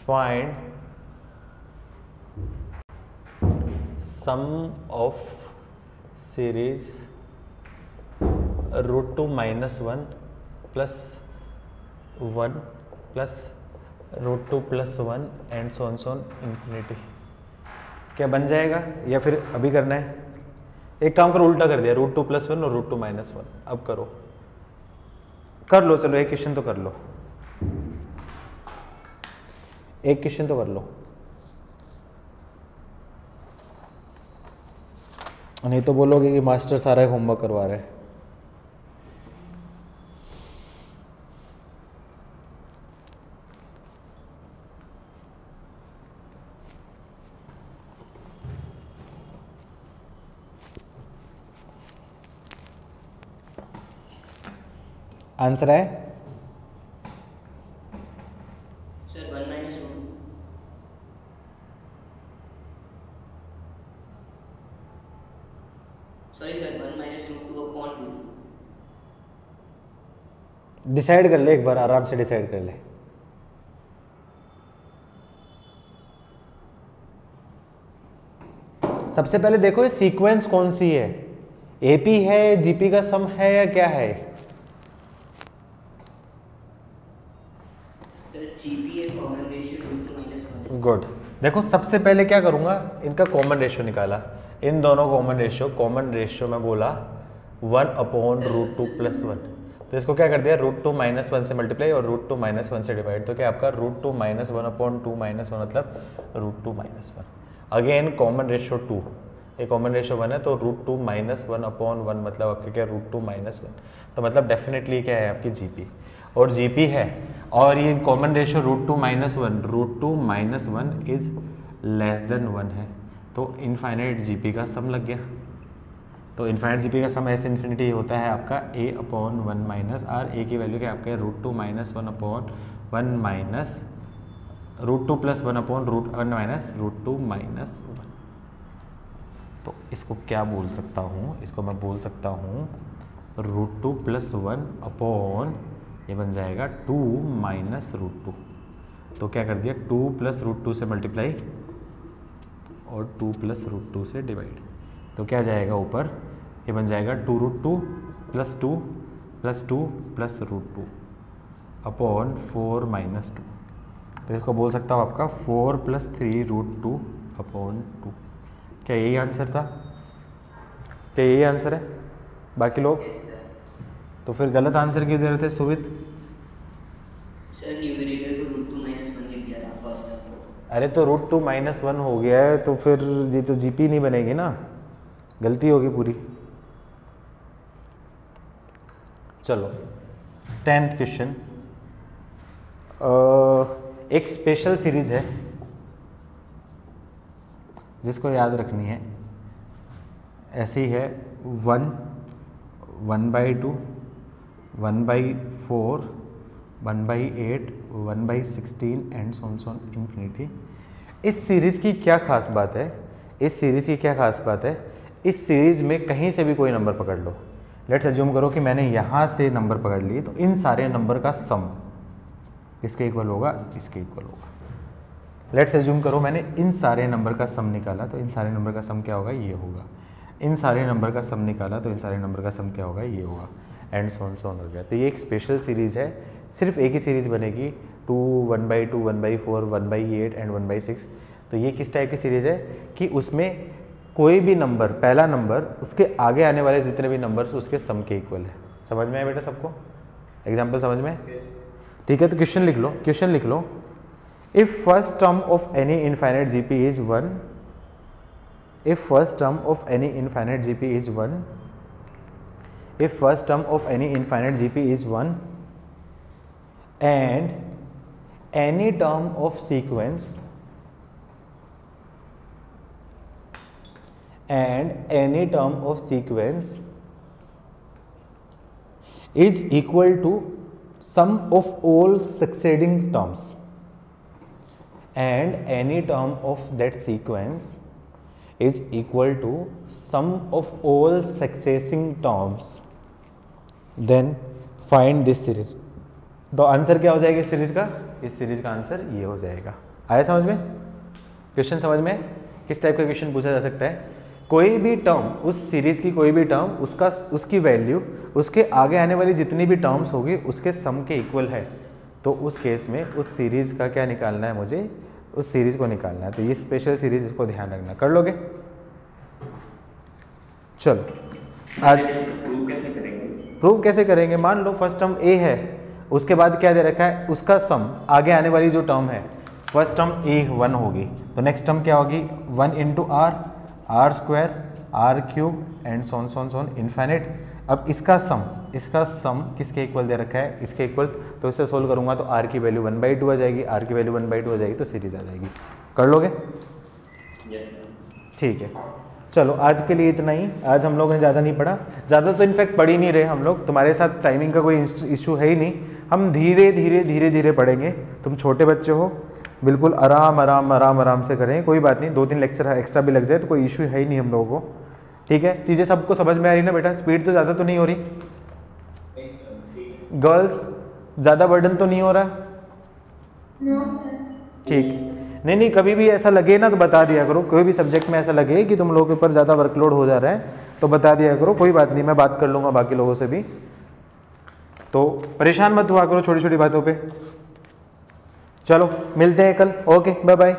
Find sum of series √2 - 1 + 1 + √2 + 1 and so on infinity. क्या बन जाएगा या फिर अभी करना है? एक काम करो, उल्टा कर दिया, √2 + 1 और √2 - 1। अब करो, कर लो, चलो एक क्वेश्चन तो कर लो, एक क्वेश्चन तो कर लो, नहीं तो बोलोगे कि मास्टर सारा होमवर्क करवा रहे हैं। आंसर है सर 1 - 2। Sorry sir 1 - √2/2। डिसाइड कर ले एक बार, आराम से डिसाइड कर ले। सबसे पहले देखो ये सीक्वेंस कौन सी है, एपी है, जीपी का सम है या क्या है? जीपी है कॉमन रेशियो √2 - 1। गुड। देखो सबसे पहले क्या करूंगा, इनका कॉमन रेशियो निकाला, इन दोनों कॉमन रेशियो में बोला 1/√2 + 1, तो इसको क्या कर दिया, √2 - 1 से मल्टीप्लाई और √2 - 1 से डिवाइड, तो क्या आपका √2 - 1/2 - 1 मतलब √2 - 1। अगेन कॉमन रेशियो 2, ये कॉमन रेशियो 1 है, तो √2 - 1/1 मतलब आपके क्या √2 - 1, तो मतलब डेफिनेटली क्या है आपकी जीपी, और जीपी है, और ये common ratio √2 - 1 is less than 1 है, तो इनफाइनाइट जीपी का सम लग गया। तो इनफाइनाइट जीपी का सम ऐसे इन्फिनिटी होता है आपका a/1 - r, a की वैल्यू क्या आपके √2 - 1/1 -√2 + 1/√1 -√2 - 1। तो इसको क्या बोल सकता हूँ, इसको मैं बोल सकता हूँ √2 + 1/, ये बन जाएगा 2 - √2, तो क्या कर दिया 2 + √2 से मल्टीप्लाई और 2 + √2 से डिवाइड, तो क्या जाएगा ऊपर, ये बन जाएगा 2√2 + 2 + 2 + √2 अपॉन 4 - 2, तो इसको बोल सकता हूँ आपका 4 + 3√2/2। क्या यही आंसर था? क्या यही आंसर है? बाकी लोग तो फिर गलत आंसर क्यों दे रहे थे सुवित? सर न्यूमरेटर को √2 - 1 लिख दिया था फर्स्ट। अरे तो √2 - 1 हो गया है, तो फिर ये तो जीपी नहीं बनेगी ना, गलती होगी पूरी। चलो 10th क्वेश्चन, एक स्पेशल सीरीज है जिसको याद रखनी है, ऐसी है 1, 1/2, 1/4, 1/8, 1/16 एंड सो ऑन इंफिनिटी। इस सीरीज़ की क्या खास बात है, इस सीरीज़ की क्या खास बात है, इस सीरीज़ में कहीं से भी कोई नंबर पकड़ लो, लेट्स अज्यूम करो कि मैंने यहाँ से नंबर पकड़ ली, तो इन सारे नंबर का सम इसके इक्वल होगा, इसके इक्वल होगा। लेट्स अज्यूम करो मैंने इन सारे नंबर का सम निकाला, तो इन सारे नंबर का सम क्या होगा, ये होगा। इन सारे नंबर का सम निकाला, तो इन सारे नंबर का सम क्या होगा, ये होगा, एंड सो ऑन हो गया। तो ये एक स्पेशल सीरीज़ है, सिर्फ एक ही सीरीज़ बनेगी, 2, 1/2, 1/4, 1/8 एंड 1/6। तो ये किस टाइप की सीरीज़ है कि उसमें कोई भी नंबर, पहला नंबर, उसके आगे आने वाले जितने भी नंबर्स उसके सम के इक्वल है। समझ में आया बेटा सबको? एग्जाम्पल समझ में? ठीक है, तो क्वेश्चन लिख लो, क्वेश्चन लिख लो। If first term of any infinite GP is 1, if first term of any infinite GP is 1, if first term of any infinite GP is 1 and any term of sequence is equal to sum of all succeeding terms, and any term of that sequence is equal to sum of all succeeding terms, then find this series। तो आंसर क्या हो जाएगा इस सीरीज का? इस सीरीज का आंसर ये हो जाएगा। आया समझ में? क्वेश्चन समझ में? किस टाइप का क्वेश्चन पूछा जा सकता है? कोई भी टर्म, उस सीरीज की कोई भी टर्म, उसकी वैल्यू उसके आगे आने वाली जितनी भी टर्म्स होगी उसके सम के इक्वल है, तो उस केस में उस सीरीज का क्या निकालना है, मुझे उस सीरीज को निकालना है। तो ये स्पेशल सीरीज, इसको ध्यान रखना। कर लोगे? चलो आज प्रूव कैसे करेंगे? मान लो फर्स्ट टर्म ए है, उसके बाद क्या दे रखा है, उसका सम आगे आने वाली जो टर्म है, फर्स्ट टर्म ए 1 होगी, तो नेक्स्ट टर्म क्या होगी 1 into R square R cube and so on so on so on infinite. अब इसका सम किसके इक्वल दे रखा है, इसके इक्वल। तो इससे सोल्व करूंगा तो आर की वैल्यू 1/2 आ जाएगी, आर की वैल्यू 1/2 आ जाएगी, तो सीरीज आ जाएगी। कर लोगे? ठीक है, चलो आज के लिए इतना ही। आज हम लोगों ने ज़्यादा नहीं पढ़ा, ज़्यादा तो इनफैक्ट पढ़ ही नहीं रहे हम लोग, तुम्हारे साथ टाइमिंग का कोई इशू है ही नहीं। हम धीरे धीरे पढ़ेंगे, तुम छोटे बच्चे हो, बिल्कुल आराम से करें, कोई बात नहीं। 2-3 लेक्चर एक्स्ट्रा भी लग जाए तो कोई इशू है ही नहीं हम लोगों को, ठीक है? चीज़ें सबको समझ में आ रही ना बेटा? स्पीड तो ज़्यादा तो नहीं हो रही? गर्ल्स ज़्यादा बर्डन तो नहीं हो रहा? No sir. ठीक, नहीं, कभी भी ऐसा लगे ना तो बता दिया करो। कोई भी सब्जेक्ट में ऐसा लगे कि तुम लोगों के ऊपर ज़्यादा वर्कलोड हो जा रहा है तो बता दिया करो, कोई बात नहीं, मैं बात कर लूँगा बाकी लोगों से भी। तो परेशान मत हुआ करो छोटी छोटी बातों पे। चलो मिलते हैं कल, ओके बाय बाय।